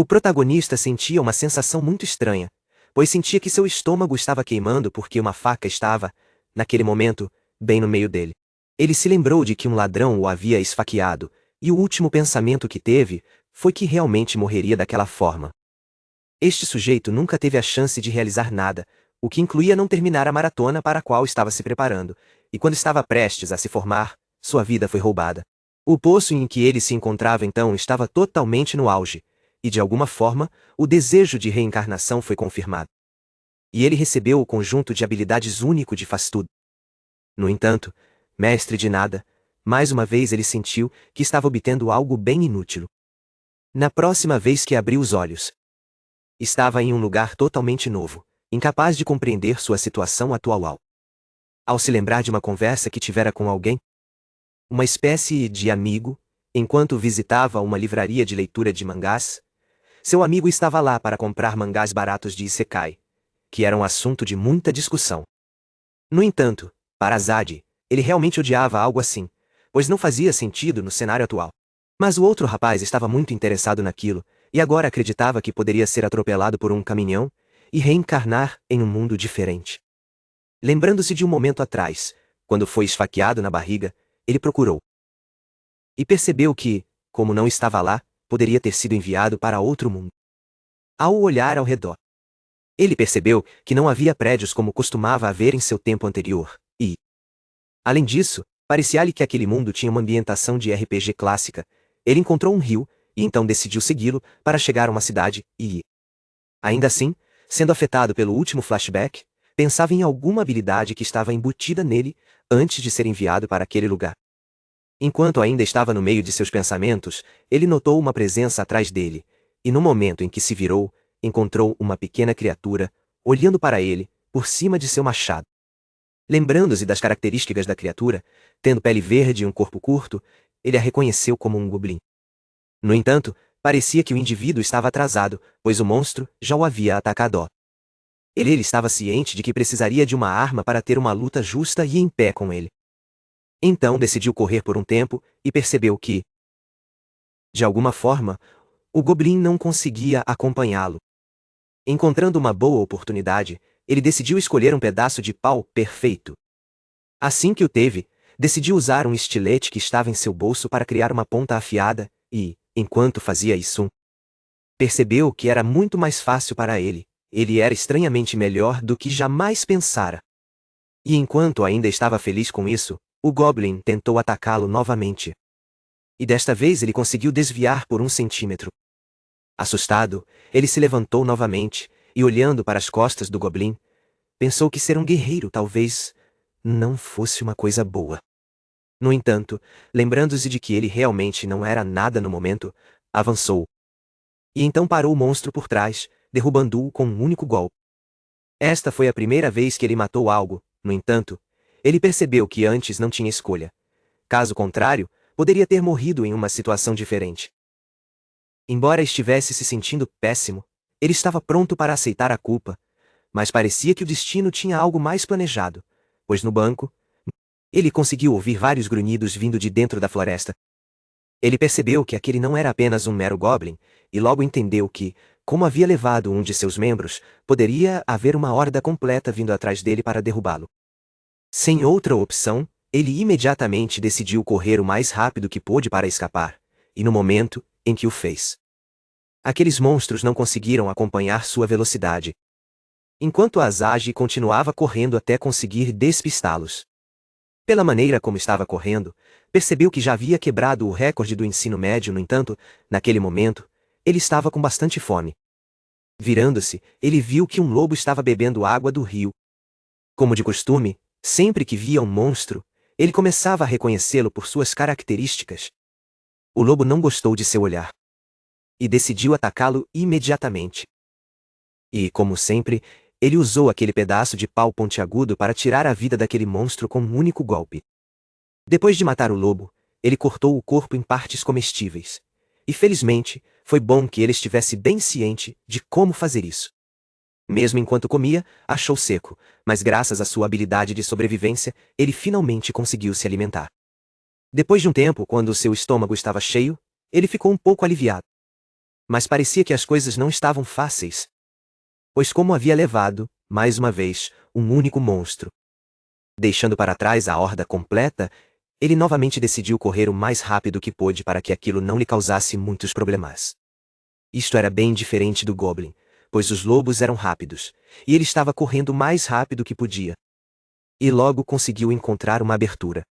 O protagonista sentia uma sensação muito estranha, pois sentia que seu estômago estava queimando porque uma faca estava, naquele momento, bem no meio dele. Ele se lembrou de que um ladrão o havia esfaqueado, e o último pensamento que teve foi que realmente morreria daquela forma. Este sujeito nunca teve a chance de realizar nada, o que incluía não terminar a maratona para a qual estava se preparando, e quando estava prestes a se formar, sua vida foi roubada. O poço em que ele se encontrava então estava totalmente no auge, e de alguma forma, o desejo de reencarnação foi confirmado. E ele recebeu o conjunto de habilidades único de faz tudo. No entanto, mestre de nada, mais uma vez ele sentiu que estava obtendo algo bem inútil. Na próxima vez que abriu os olhos, estava em um lugar totalmente novo, incapaz de compreender sua situação atual. Ao se lembrar de uma conversa que tivera com alguém, uma espécie de amigo, enquanto visitava uma livraria de leitura de mangás, seu amigo estava lá para comprar mangás baratos de Isekai, que era um assunto de muita discussão. No entanto, para Azadi, ele realmente odiava algo assim, pois não fazia sentido no cenário atual. Mas o outro rapaz estava muito interessado naquilo, e agora acreditava que poderia ser atropelado por um caminhão e reencarnar em um mundo diferente. Lembrando-se de um momento atrás, quando foi esfaqueado na barriga, ele procurou. E percebeu que, como não estava lá, poderia ter sido enviado para outro mundo. Ao olhar ao redor, ele percebeu que não havia prédios como costumava haver em seu tempo anterior, e, além disso, parecia-lhe que aquele mundo tinha uma ambientação de RPG clássica. Ele encontrou um rio, e então decidiu segui-lo para chegar a uma cidade, e, ainda assim, sendo afetado pelo último flashback, pensava em alguma habilidade que estava embutida nele antes de ser enviado para aquele lugar. Enquanto ainda estava no meio de seus pensamentos, ele notou uma presença atrás dele, e no momento em que se virou, encontrou uma pequena criatura, olhando para ele, por cima de seu machado. Lembrando-se das características da criatura, tendo pele verde e um corpo curto, ele a reconheceu como um goblin. No entanto, parecia que o indivíduo estava atrasado, pois o monstro já o havia atacado. Ele estava ciente de que precisaria de uma arma para ter uma luta justa e em pé com ele. Então decidiu correr por um tempo, e percebeu que, de alguma forma, o goblin não conseguia acompanhá-lo. Encontrando uma boa oportunidade, ele decidiu escolher um pedaço de pau perfeito. Assim que o teve, decidiu usar um estilete que estava em seu bolso para criar uma ponta afiada, e, enquanto fazia isso, percebeu que era muito mais fácil para ele. Ele era estranhamente melhor do que jamais pensara. E enquanto ainda estava feliz com isso, o Goblin tentou atacá-lo novamente. E desta vez ele conseguiu desviar por 1 centímetro. Assustado, ele se levantou novamente, e olhando para as costas do Goblin, pensou que ser um guerreiro talvez não fosse uma coisa boa. No entanto, lembrando-se de que ele realmente não era nada no momento, avançou. E então parou o monstro por trás, derrubando-o com um único golpe. Esta foi a primeira vez que ele matou algo. No entanto, ele percebeu que antes não tinha escolha. Caso contrário, poderia ter morrido em uma situação diferente. Embora estivesse se sentindo péssimo, ele estava pronto para aceitar a culpa, mas parecia que o destino tinha algo mais planejado, pois no banco, ele conseguiu ouvir vários grunhidos vindo de dentro da floresta. Ele percebeu que aquele não era apenas um mero goblin, e logo entendeu que, como havia levado um de seus membros, poderia haver uma horda completa vindo atrás dele para derrubá-lo. Sem outra opção, ele imediatamente decidiu correr o mais rápido que pôde para escapar, e no momento em que o fez, aqueles monstros não conseguiram acompanhar sua velocidade. Enquanto Azagi continuava correndo até conseguir despistá-los. Pela maneira como estava correndo, percebeu que já havia quebrado o recorde do ensino médio. No entanto, naquele momento, ele estava com bastante fome. Virando-se, ele viu que um lobo estava bebendo água do rio. Como de costume, sempre que via um monstro, ele começava a reconhecê-lo por suas características. O lobo não gostou de seu olhar e decidiu atacá-lo imediatamente. E, como sempre, ele usou aquele pedaço de pau pontiagudo para tirar a vida daquele monstro com um único golpe. Depois de matar o lobo, ele cortou o corpo em partes comestíveis. E felizmente, foi bom que ele estivesse bem ciente de como fazer isso. Mesmo enquanto comia, achou seco, mas graças à sua habilidade de sobrevivência, ele finalmente conseguiu se alimentar. Depois de um tempo, quando seu estômago estava cheio, ele ficou um pouco aliviado. Mas parecia que as coisas não estavam fáceis. Pois como havia levado, mais uma vez, um único monstro. Deixando para trás a horda completa, ele novamente decidiu correr o mais rápido que pôde para que aquilo não lhe causasse muitos problemas. Isto era bem diferente do Goblin, pois os lobos eram rápidos, e ele estava correndo o mais rápido que podia. E logo conseguiu encontrar uma abertura.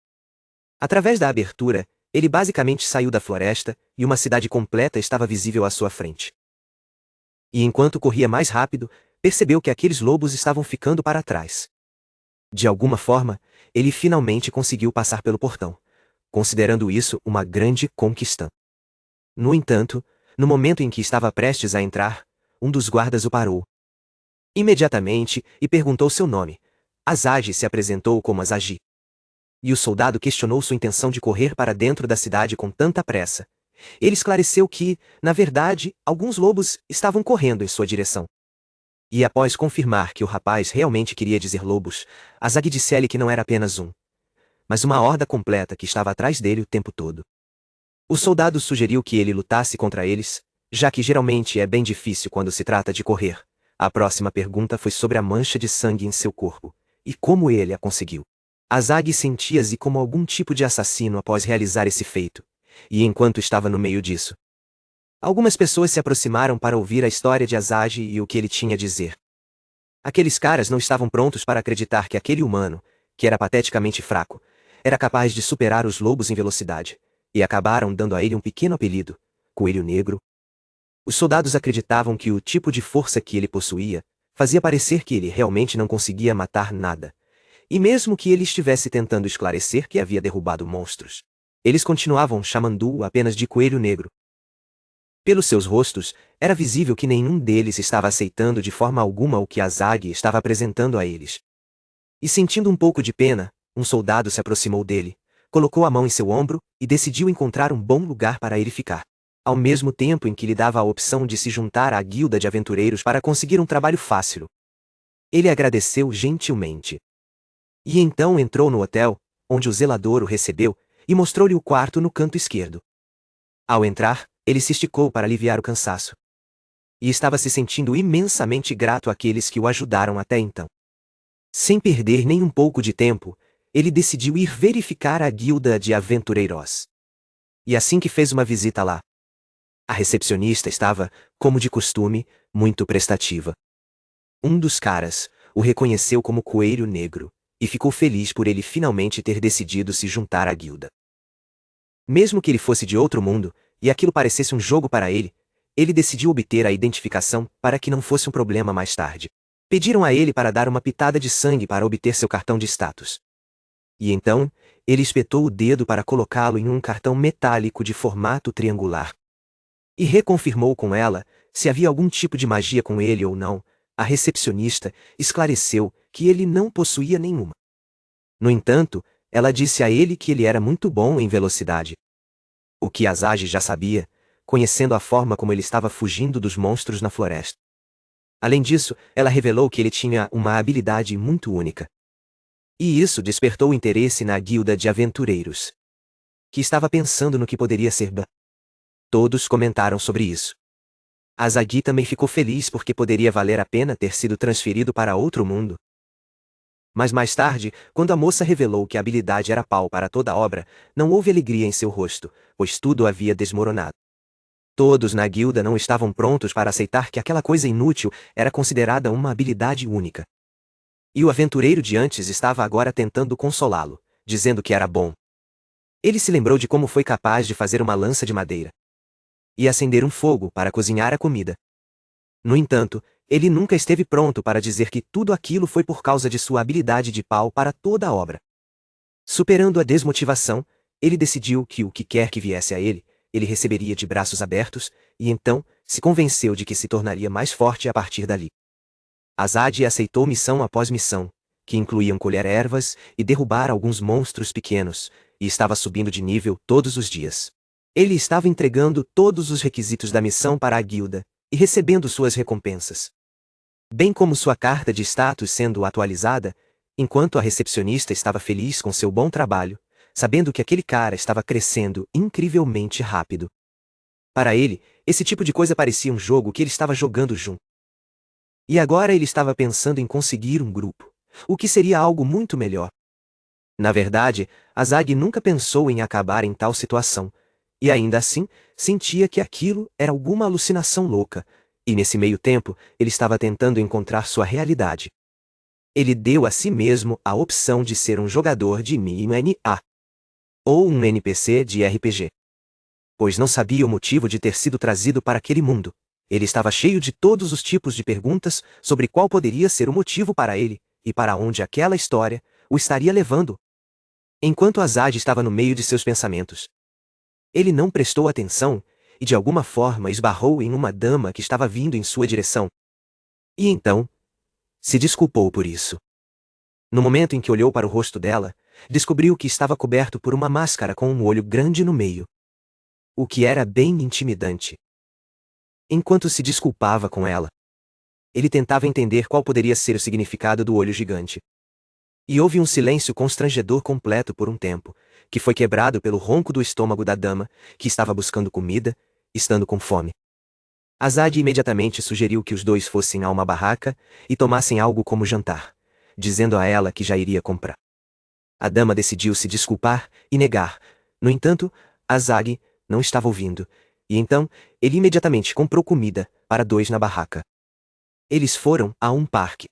Através da abertura, ele basicamente saiu da floresta, e uma cidade completa estava visível à sua frente. E enquanto corria mais rápido, percebeu que aqueles lobos estavam ficando para trás. De alguma forma, ele finalmente conseguiu passar pelo portão, considerando isso uma grande conquista. No entanto, no momento em que estava prestes a entrar, um dos guardas o parou. Imediatamente, e perguntou seu nome. Azagi se apresentou como Azagi. E o soldado questionou sua intenção de correr para dentro da cidade com tanta pressa. Ele esclareceu que, na verdade, alguns lobos estavam correndo em sua direção. E após confirmar que o rapaz realmente queria dizer lobos, Azagi disse-lhe que não era apenas um, mas uma horda completa que estava atrás dele o tempo todo. O soldado sugeriu que ele lutasse contra eles, já que geralmente é bem difícil quando se trata de correr. A próxima pergunta foi sobre a mancha de sangue em seu corpo, e como ele a conseguiu. Azagi sentia-se como algum tipo de assassino após realizar esse feito, e enquanto estava no meio disso, algumas pessoas se aproximaram para ouvir a história de Azagi e o que ele tinha a dizer. Aqueles caras não estavam prontos para acreditar que aquele humano, que era pateticamente fraco, era capaz de superar os lobos em velocidade, e acabaram dando a ele um pequeno apelido, Coelho Negro. Os soldados acreditavam que o tipo de força que ele possuía fazia parecer que ele realmente não conseguia matar nada, e mesmo que ele estivesse tentando esclarecer que havia derrubado monstros, eles continuavam chamando-o apenas de Coelho Negro. Pelos seus rostos, era visível que nenhum deles estava aceitando de forma alguma o que Azagi estava apresentando a eles. E sentindo um pouco de pena, um soldado se aproximou dele, colocou a mão em seu ombro e decidiu encontrar um bom lugar para ele ficar, ao mesmo tempo em que lhe dava a opção de se juntar à guilda de aventureiros para conseguir um trabalho fácil. Ele agradeceu gentilmente. E então entrou no hotel, onde o zelador o recebeu, e mostrou-lhe o quarto no canto esquerdo. Ao entrar, ele se esticou para aliviar o cansaço. E estava se sentindo imensamente grato àqueles que o ajudaram até então. Sem perder nem um pouco de tempo, ele decidiu ir verificar a guilda de aventureiros. E assim que fez uma visita lá, a recepcionista estava, como de costume, muito prestativa. Um dos caras o reconheceu como Coelho Negro, e ficou feliz por ele finalmente ter decidido se juntar à guilda. Mesmo que ele fosse de outro mundo, e aquilo parecesse um jogo para ele, ele decidiu obter a identificação para que não fosse um problema mais tarde. Pediram a ele para dar uma pitada de sangue para obter seu cartão de status. E então, ele espetou o dedo para colocá-lo em um cartão metálico de formato triangular. E reconfirmou com ela se havia algum tipo de magia com ele ou não. A recepcionista esclareceu que ele não possuía nenhuma. No entanto, ela disse a ele que ele era muito bom em velocidade. O que Azagi já sabia, conhecendo a forma como ele estava fugindo dos monstros na floresta. Além disso, ela revelou que ele tinha uma habilidade muito única. E isso despertou o interesse na guilda de aventureiros, que estava pensando no que poderia ser. Todos comentaram sobre isso. Azagi também ficou feliz porque poderia valer a pena ter sido transferido para outro mundo. Mas mais tarde, quando a moça revelou que a habilidade era pau para toda a obra, não houve alegria em seu rosto, pois tudo havia desmoronado. Todos na guilda não estavam prontos para aceitar que aquela coisa inútil era considerada uma habilidade única. E o aventureiro de antes estava agora tentando consolá-lo, dizendo que era bom. Ele se lembrou de como foi capaz de fazer uma lança de madeira e acender um fogo para cozinhar a comida. No entanto, ele nunca esteve pronto para dizer que tudo aquilo foi por causa de sua habilidade de pau para toda a obra. Superando a desmotivação, ele decidiu que o que quer que viesse a ele, ele receberia de braços abertos, e então, se convenceu de que se tornaria mais forte a partir dali. Azagi aceitou missão após missão, que incluíam colher ervas e derrubar alguns monstros pequenos, e estava subindo de nível todos os dias. Ele estava entregando todos os requisitos da missão para a guilda, e recebendo suas recompensas, bem como sua carta de status sendo atualizada, enquanto a recepcionista estava feliz com seu bom trabalho, sabendo que aquele cara estava crescendo incrivelmente rápido. Para ele, esse tipo de coisa parecia um jogo que ele estava jogando junto. E agora ele estava pensando em conseguir um grupo, o que seria algo muito melhor. Na verdade, Azag nunca pensou em acabar em tal situação, e ainda assim, sentia que aquilo era alguma alucinação louca, e nesse meio tempo, ele estava tentando encontrar sua realidade. Ele deu a si mesmo a opção de ser um jogador de MMA ou um NPC de RPG. Pois não sabia o motivo de ter sido trazido para aquele mundo. Ele estava cheio de todos os tipos de perguntas sobre qual poderia ser o motivo para ele, e para onde aquela história o estaria levando. Enquanto Azad estava no meio de seus pensamentos, ele não prestou atenção e de alguma forma esbarrou em uma dama que estava vindo em sua direção. E então, se desculpou por isso. No momento em que olhou para o rosto dela, descobriu que estava coberto por uma máscara com um olho grande no meio, o que era bem intimidante. Enquanto se desculpava com ela, ele tentava entender qual poderia ser o significado do olho gigante. E houve um silêncio constrangedor completo por um tempo, que foi quebrado pelo ronco do estômago da dama, que estava buscando comida, estando com fome. Azad imediatamente sugeriu que os dois fossem a uma barraca e tomassem algo como jantar, dizendo a ela que já iria comprar. A dama decidiu se desculpar e negar. No entanto, Azad não estava ouvindo, e então, ele imediatamente comprou comida para dois na barraca. Eles foram a um parque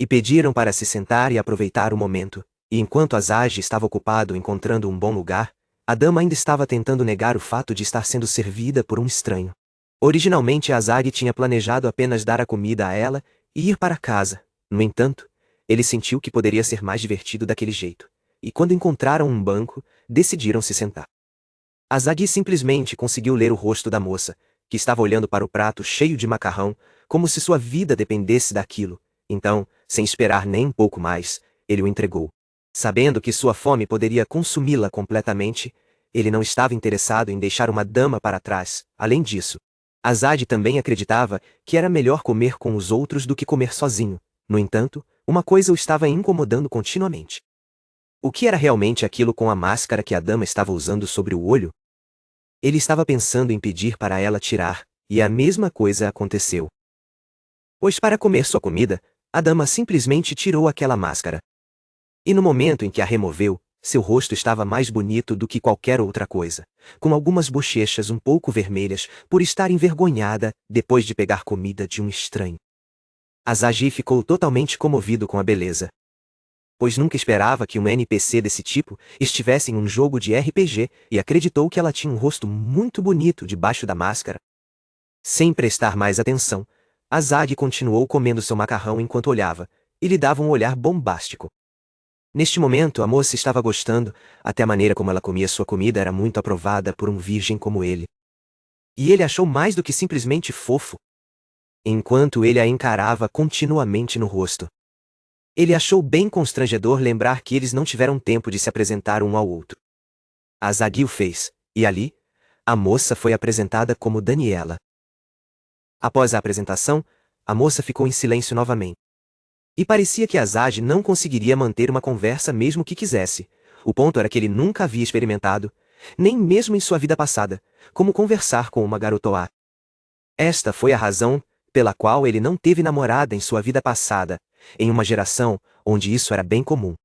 e pediram para se sentar e aproveitar o momento, e enquanto Azad estava ocupado encontrando um bom lugar, a dama ainda estava tentando negar o fato de estar sendo servida por um estranho. Originalmente Azad tinha planejado apenas dar a comida a ela e ir para casa. No entanto, ele sentiu que poderia ser mais divertido daquele jeito, e quando encontraram um banco, decidiram se sentar. Azad simplesmente conseguiu ler o rosto da moça, que estava olhando para o prato cheio de macarrão, como se sua vida dependesse daquilo. Então, sem esperar nem um pouco mais, ele o entregou. Sabendo que sua fome poderia consumi-la completamente, ele não estava interessado em deixar uma dama para trás. Além disso, Azad também acreditava que era melhor comer com os outros do que comer sozinho. No entanto, uma coisa o estava incomodando continuamente. O que era realmente aquilo com a máscara que a dama estava usando sobre o olho? Ele estava pensando em pedir para ela tirar, e a mesma coisa aconteceu. Pois para comer sua comida, a dama simplesmente tirou aquela máscara. E no momento em que a removeu, seu rosto estava mais bonito do que qualquer outra coisa, com algumas bochechas um pouco vermelhas por estar envergonhada depois de pegar comida de um estranho. Azad ficou totalmente comovido com a beleza, pois nunca esperava que um NPC desse tipo estivesse em um jogo de RPG e acreditou que ela tinha um rosto muito bonito debaixo da máscara. Sem prestar mais atenção, Azad continuou comendo seu macarrão enquanto olhava, e lhe dava um olhar bombástico. Neste momento a moça estava gostando, até a maneira como ela comia sua comida era muito aprovada por um virgem como ele. E ele achou mais do que simplesmente fofo, enquanto ele a encarava continuamente no rosto. Ele achou bem constrangedor lembrar que eles não tiveram tempo de se apresentar um ao outro. Azad o fez, e ali, a moça foi apresentada como Daniela. Após a apresentação, a moça ficou em silêncio novamente. E parecia que Azad não conseguiria manter uma conversa mesmo que quisesse. O ponto era que ele nunca havia experimentado, nem mesmo em sua vida passada, como conversar com uma garotoa. Esta foi a razão pela qual ele não teve namorada em sua vida passada, em uma geração onde isso era bem comum.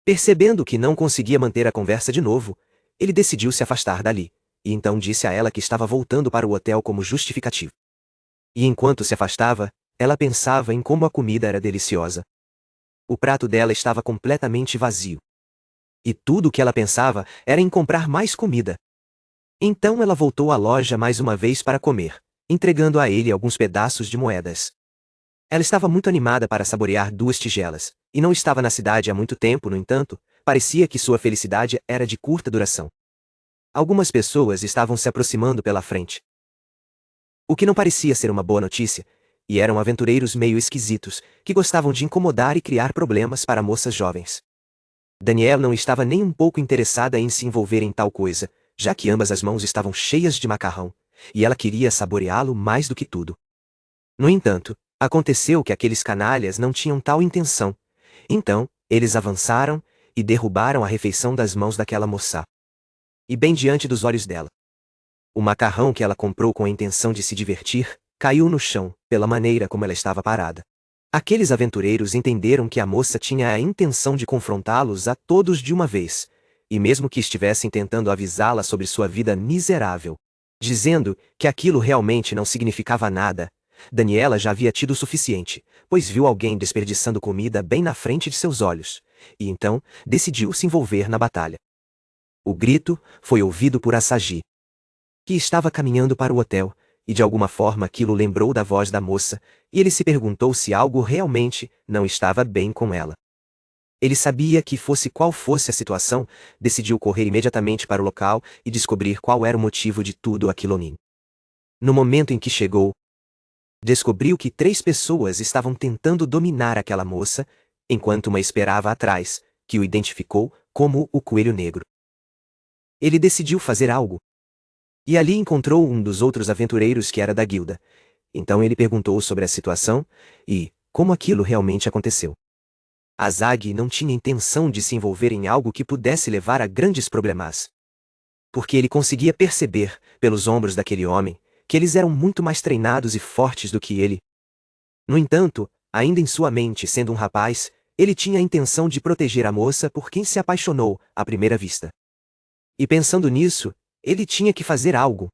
Percebendo que não conseguia manter a conversa de novo, ele decidiu se afastar dali, e então disse a ela que estava voltando para o hotel como justificativo. E enquanto se afastava, ela pensava em como a comida era deliciosa. O prato dela estava completamente vazio. E tudo o que ela pensava era em comprar mais comida. Então ela voltou à loja mais uma vez para comer, entregando a ele alguns pedaços de moedas. Ela estava muito animada para saborear 2 tigelas, e não estava na cidade há muito tempo, no entanto, parecia que sua felicidade era de curta duração. Algumas pessoas estavam se aproximando pela frente, o que não parecia ser uma boa notícia, e eram aventureiros meio esquisitos, que gostavam de incomodar e criar problemas para moças jovens. Danielle não estava nem um pouco interessada em se envolver em tal coisa, já que ambas as mãos estavam cheias de macarrão, e ela queria saboreá-lo mais do que tudo. No entanto, aconteceu que aqueles canalhas não tinham tal intenção. Então, eles avançaram e derrubaram a refeição das mãos daquela moça. E bem diante dos olhos dela. O macarrão que ela comprou com a intenção de se divertir, caiu no chão, pela maneira como ela estava parada. Aqueles aventureiros entenderam que a moça tinha a intenção de confrontá-los a todos de uma vez, e mesmo que estivessem tentando avisá-la sobre sua vida miserável, dizendo que aquilo realmente não significava nada, Daniela já havia tido o suficiente, pois viu alguém desperdiçando comida bem na frente de seus olhos, e então decidiu se envolver na batalha. O grito foi ouvido por Assaji, que estava caminhando para o hotel, e de alguma forma aquilo lembrou da voz da moça, e ele se perguntou se algo realmente não estava bem com ela. Ele sabia que fosse qual fosse a situação, decidiu correr imediatamente para o local e descobrir qual era o motivo de tudo aquilo. No momento em que chegou, descobriu que 3 pessoas estavam tentando dominar aquela moça, enquanto uma esperava atrás, que o identificou como o Coelho Negro. Ele decidiu fazer algo. E ali encontrou um dos outros aventureiros que era da guilda. Então ele perguntou sobre a situação e como aquilo realmente aconteceu. Asagi não tinha intenção de se envolver em algo que pudesse levar a grandes problemas. Porque ele conseguia perceber, pelos ombros daquele homem, que eles eram muito mais treinados e fortes do que ele. No entanto, ainda em sua mente sendo um rapaz, ele tinha a intenção de proteger a moça por quem se apaixonou à primeira vista. E pensando nisso, ele tinha que fazer algo.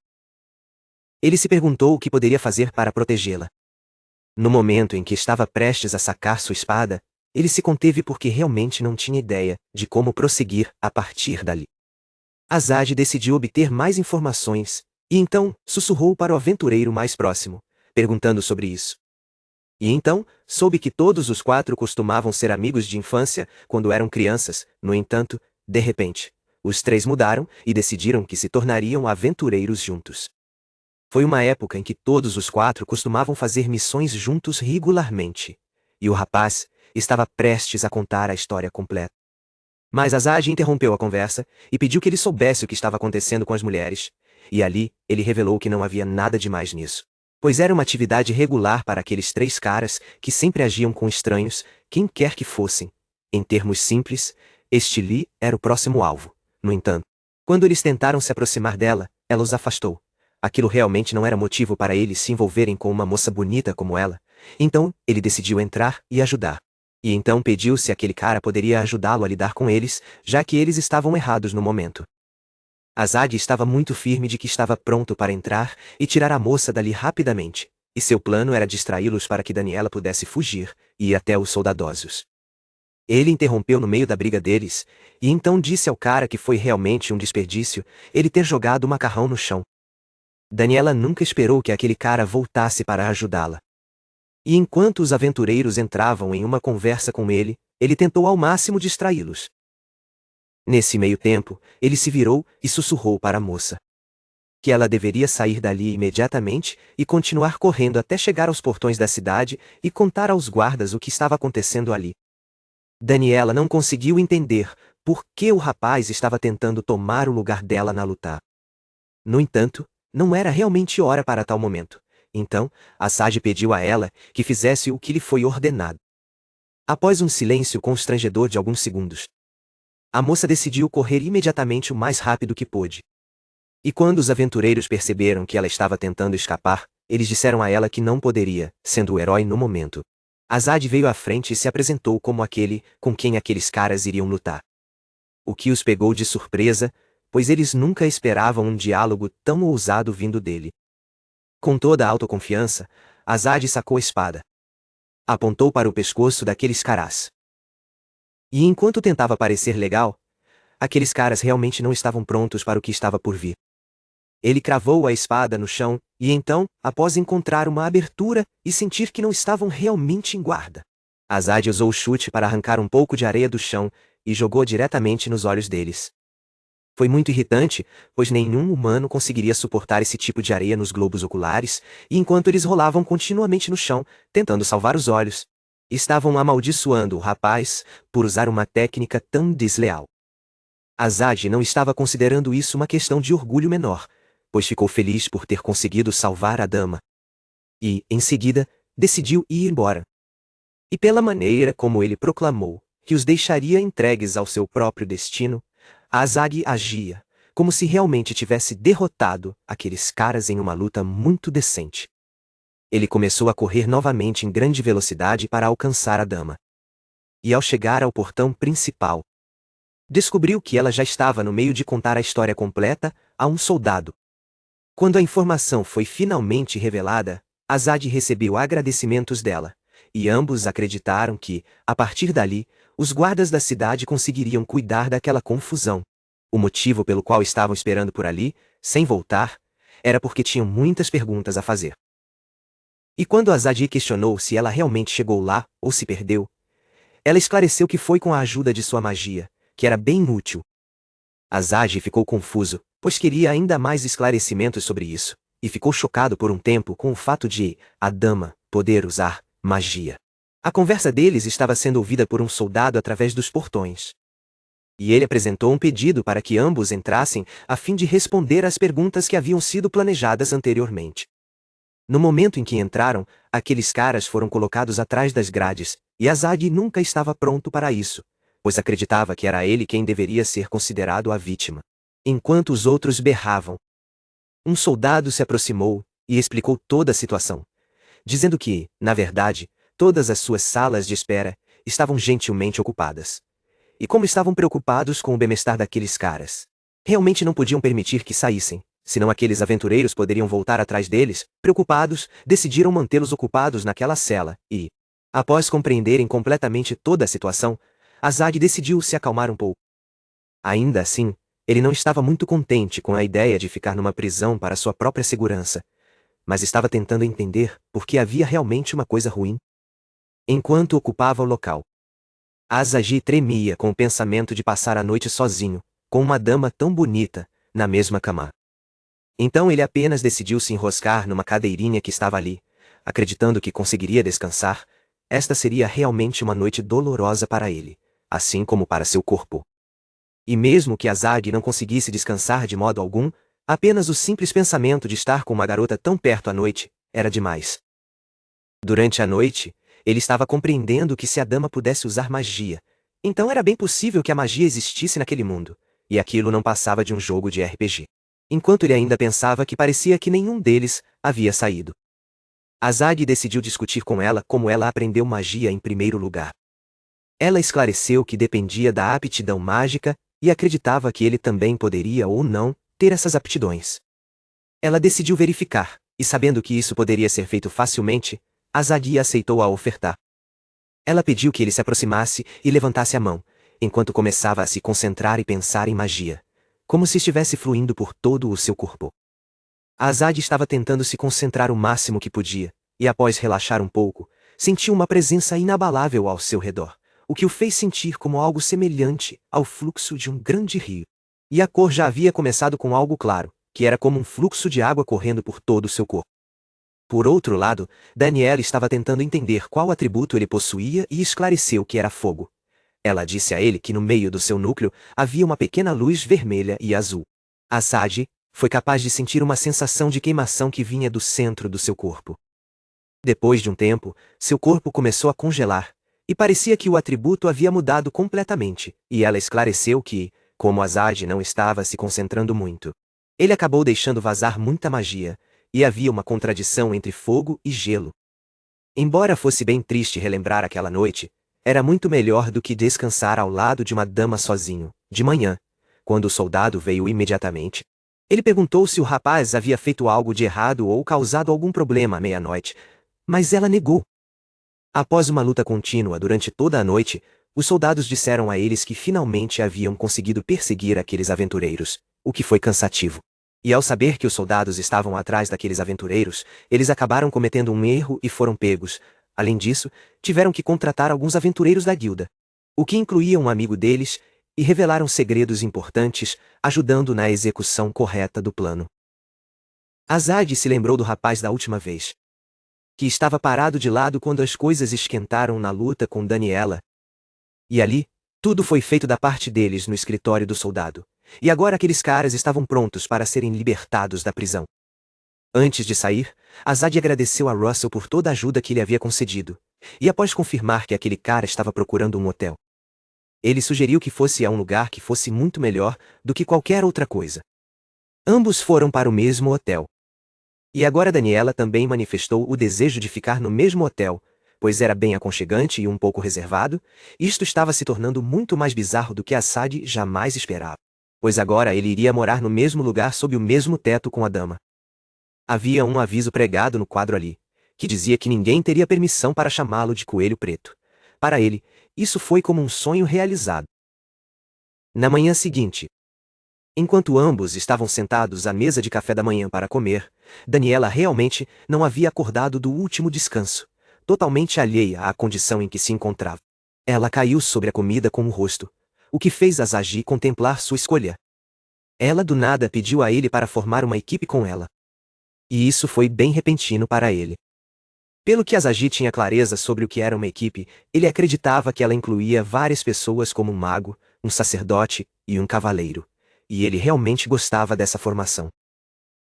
Ele se perguntou o que poderia fazer para protegê-la. No momento em que estava prestes a sacar sua espada, ele se conteve porque realmente não tinha ideia de como prosseguir a partir dali. Asagi decidiu obter mais informações, e então sussurrou para o aventureiro mais próximo, perguntando sobre isso. E então, soube que todos os 4 costumavam ser amigos de infância quando eram crianças. No entanto, de repente, os 3 mudaram e decidiram que se tornariam aventureiros juntos. Foi uma época em que todos os 4 costumavam fazer missões juntos regularmente, e o rapaz estava prestes a contar a história completa. Mas Asagi interrompeu a conversa e pediu que ele soubesse o que estava acontecendo com as mulheres, e ali ele revelou que não havia nada demais nisso, pois era uma atividade regular para aqueles 3 caras que sempre agiam com estranhos, quem quer que fossem. Em termos simples, este Lee era o próximo alvo. No entanto, quando eles tentaram se aproximar dela, ela os afastou. Aquilo realmente não era motivo para eles se envolverem com uma moça bonita como ela, então ele decidiu entrar e ajudar. E então pediu se aquele cara poderia ajudá-lo a lidar com eles, já que eles estavam errados no momento. Asagi estava muito firme de que estava pronto para entrar e tirar a moça dali rapidamente, e seu plano era distraí-los para que Daniela pudesse fugir e ir até os soldadosos. Ele interrompeu no meio da briga deles, e então disse ao cara que foi realmente um desperdício ele ter jogado o macarrão no chão. Daniela nunca esperou que aquele cara voltasse para ajudá-la. E enquanto os aventureiros entravam em uma conversa com ele, ele tentou ao máximo distraí-los. Nesse meio tempo, ele se virou e sussurrou para a moça que ela deveria sair dali imediatamente e continuar correndo até chegar aos portões da cidade e contar aos guardas o que estava acontecendo ali. Daniela não conseguiu entender por que o rapaz estava tentando tomar o lugar dela na luta. No entanto, não era realmente hora para tal momento. Então, Asagi pediu a ela que fizesse o que lhe foi ordenado. Após um silêncio constrangedor de alguns segundos, a moça decidiu correr imediatamente o mais rápido que pôde. E quando os aventureiros perceberam que ela estava tentando escapar, eles disseram a ela que não poderia, sendo o herói no momento. Asagi veio à frente e se apresentou como aquele com quem aqueles caras iriam lutar. O que os pegou de surpresa, pois eles nunca esperavam um diálogo tão ousado vindo dele. Com toda a autoconfiança, Asagi sacou a espada. Apontou para o pescoço daqueles caras. E enquanto tentava parecer legal, aqueles caras realmente não estavam prontos para o que estava por vir. Ele cravou a espada no chão, e então, após encontrar uma abertura e sentir que não estavam realmente em guarda, Asagi usou o chute para arrancar um pouco de areia do chão e jogou diretamente nos olhos deles. Foi muito irritante, pois nenhum humano conseguiria suportar esse tipo de areia nos globos oculares, e enquanto eles rolavam continuamente no chão, tentando salvar os olhos, estavam amaldiçoando o rapaz por usar uma técnica tão desleal. Asagi não estava considerando isso uma questão de orgulho menor, pois ficou feliz por ter conseguido salvar a dama. E, em seguida, decidiu ir embora. E pela maneira como ele proclamou que os deixaria entregues ao seu próprio destino, Asagi agia como se realmente tivesse derrotado aqueles caras em uma luta muito decente. Ele começou a correr novamente em grande velocidade para alcançar a dama. E ao chegar ao portão principal, descobriu que ela já estava no meio de contar a história completa a um soldado. Quando a informação foi finalmente revelada, Azad recebeu agradecimentos dela, e ambos acreditaram que, a partir dali, os guardas da cidade conseguiriam cuidar daquela confusão. O motivo pelo qual estavam esperando por ali, sem voltar, era porque tinham muitas perguntas a fazer. E quando Azad questionou se ela realmente chegou lá ou se perdeu, ela esclareceu que foi com a ajuda de sua magia, que era bem útil. Azad ficou confuso, pois queria ainda mais esclarecimentos sobre isso, e ficou chocado por um tempo com o fato de a dama poder usar magia. A conversa deles estava sendo ouvida por um soldado através dos portões. E ele apresentou um pedido para que ambos entrassem a fim de responder às perguntas que haviam sido planejadas anteriormente. No momento em que entraram, aqueles caras foram colocados atrás das grades, e Azad nunca estava pronto para isso, pois acreditava que era ele quem deveria ser considerado a vítima. Enquanto os outros berravam, um soldado se aproximou e explicou toda a situação, dizendo que, na verdade, todas as suas salas de espera estavam gentilmente ocupadas. E como estavam preocupados com o bem-estar daqueles caras, realmente não podiam permitir que saíssem, senão aqueles aventureiros poderiam voltar atrás deles. Preocupados, decidiram mantê-los ocupados naquela cela e, após compreenderem completamente toda a situação, Azad decidiu se acalmar um pouco. Ainda assim, ele não estava muito contente com a ideia de ficar numa prisão para sua própria segurança, mas estava tentando entender por que havia realmente uma coisa ruim. Enquanto ocupava o local, Azad tremia com o pensamento de passar a noite sozinho, com uma dama tão bonita, na mesma cama. Então ele apenas decidiu se enroscar numa cadeirinha que estava ali, acreditando que conseguiria descansar. Esta seria realmente uma noite dolorosa para ele, assim como para seu corpo. E mesmo que Azad não conseguisse descansar de modo algum, apenas o simples pensamento de estar com uma garota tão perto à noite era demais. Durante a noite, ele estava compreendendo que se a dama pudesse usar magia, então era bem possível que a magia existisse naquele mundo, e aquilo não passava de um jogo de RPG. Enquanto ele ainda pensava que parecia que nenhum deles havia saído, Azad decidiu discutir com ela como ela aprendeu magia em primeiro lugar. Ela esclareceu que dependia da aptidão mágica e acreditava que ele também poderia ou não ter essas aptidões. Ela decidiu verificar, e sabendo que isso poderia ser feito facilmente, Azad aceitou a ofertar. Ela pediu que ele se aproximasse e levantasse a mão, enquanto começava a se concentrar e pensar em magia, como se estivesse fluindo por todo o seu corpo. Azad estava tentando se concentrar o máximo que podia, e após relaxar um pouco, sentiu uma presença inabalável ao seu redor, o que o fez sentir como algo semelhante ao fluxo de um grande rio. E a cor já havia começado com algo claro, que era como um fluxo de água correndo por todo o seu corpo. Por outro lado, Daniela estava tentando entender qual atributo ele possuía e esclareceu que era fogo. Ela disse a ele que no meio do seu núcleo havia uma pequena luz vermelha e azul. Azad foi capaz de sentir uma sensação de queimação que vinha do centro do seu corpo. Depois de um tempo, seu corpo começou a congelar, e parecia que o atributo havia mudado completamente, e ela esclareceu que, como Azad não estava se concentrando muito, ele acabou deixando vazar muita magia, e havia uma contradição entre fogo e gelo. Embora fosse bem triste relembrar aquela noite, era muito melhor do que descansar ao lado de uma dama sozinho. De manhã, quando o soldado veio imediatamente, ele perguntou se o rapaz havia feito algo de errado ou causado algum problema à meia-noite, mas ela negou. Após uma luta contínua durante toda a noite, os soldados disseram a eles que finalmente haviam conseguido perseguir aqueles aventureiros, o que foi cansativo. E ao saber que os soldados estavam atrás daqueles aventureiros, eles acabaram cometendo um erro e foram pegos. Além disso, tiveram que contratar alguns aventureiros da guilda, o que incluía um amigo deles, e revelaram segredos importantes, ajudando na execução correta do plano. Azad se lembrou do rapaz da última vez, que estava parado de lado quando as coisas esquentaram na luta com Daniela. E ali, tudo foi feito da parte deles no escritório do soldado. E agora aqueles caras estavam prontos para serem libertados da prisão. Antes de sair, Azad agradeceu a Russell por toda a ajuda que ele havia concedido, e após confirmar que aquele cara estava procurando um hotel, Ele sugeriu que fosse a um lugar que fosse muito melhor do que qualquer outra coisa. Ambos foram para o mesmo hotel. E agora Daniela também manifestou o desejo de ficar no mesmo hotel, pois era bem aconchegante e um pouco reservado. Isto estava se tornando muito mais bizarro do que Asad jamais esperava. Pois agora ele iria morar no mesmo lugar sob o mesmo teto com a dama. Havia um aviso pregado no quadro ali, que dizia que ninguém teria permissão para chamá-lo de Coelho Preto. Para ele, isso foi como um sonho realizado. Na manhã seguinte, enquanto ambos estavam sentados à mesa de café da manhã para comer, Daniela realmente não havia acordado do último descanso, totalmente alheia à condição em que se encontrava. Ela caiu sobre a comida com o rosto, o que fez Asad contemplar sua escolha. Ela do nada pediu a ele para formar uma equipe com ela. E isso foi bem repentino para ele. Pelo que Asad tinha clareza sobre o que era uma equipe, ele acreditava que ela incluía várias pessoas como um mago, um sacerdote e um cavaleiro. E ele realmente gostava dessa formação.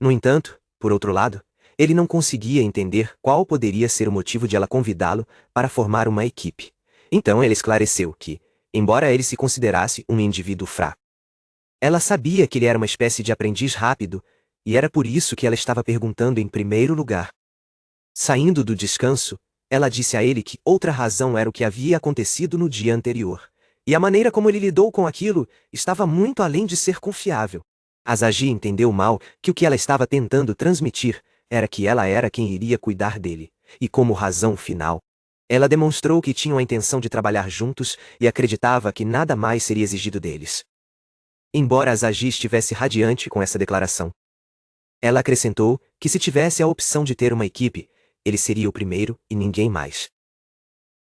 No entanto, por outro lado, ele não conseguia entender qual poderia ser o motivo de ela convidá-lo para formar uma equipe. Então ele esclareceu que, embora ele se considerasse um indivíduo fraco, ela sabia que ele era uma espécie de aprendiz rápido, e era por isso que ela estava perguntando em primeiro lugar. Saindo do descanso, ela disse a ele que outra razão era o que havia acontecido no dia anterior, e a maneira como ele lidou com aquilo estava muito além de ser confiável. Asad entendeu mal que o que ela estava tentando transmitir era que ela era quem iria cuidar dele, e como razão final, ela demonstrou que tinham a intenção de trabalhar juntos e acreditava que nada mais seria exigido deles. Embora Asad estivesse radiante com essa declaração, ela acrescentou que se tivesse a opção de ter uma equipe, ele seria o primeiro e ninguém mais.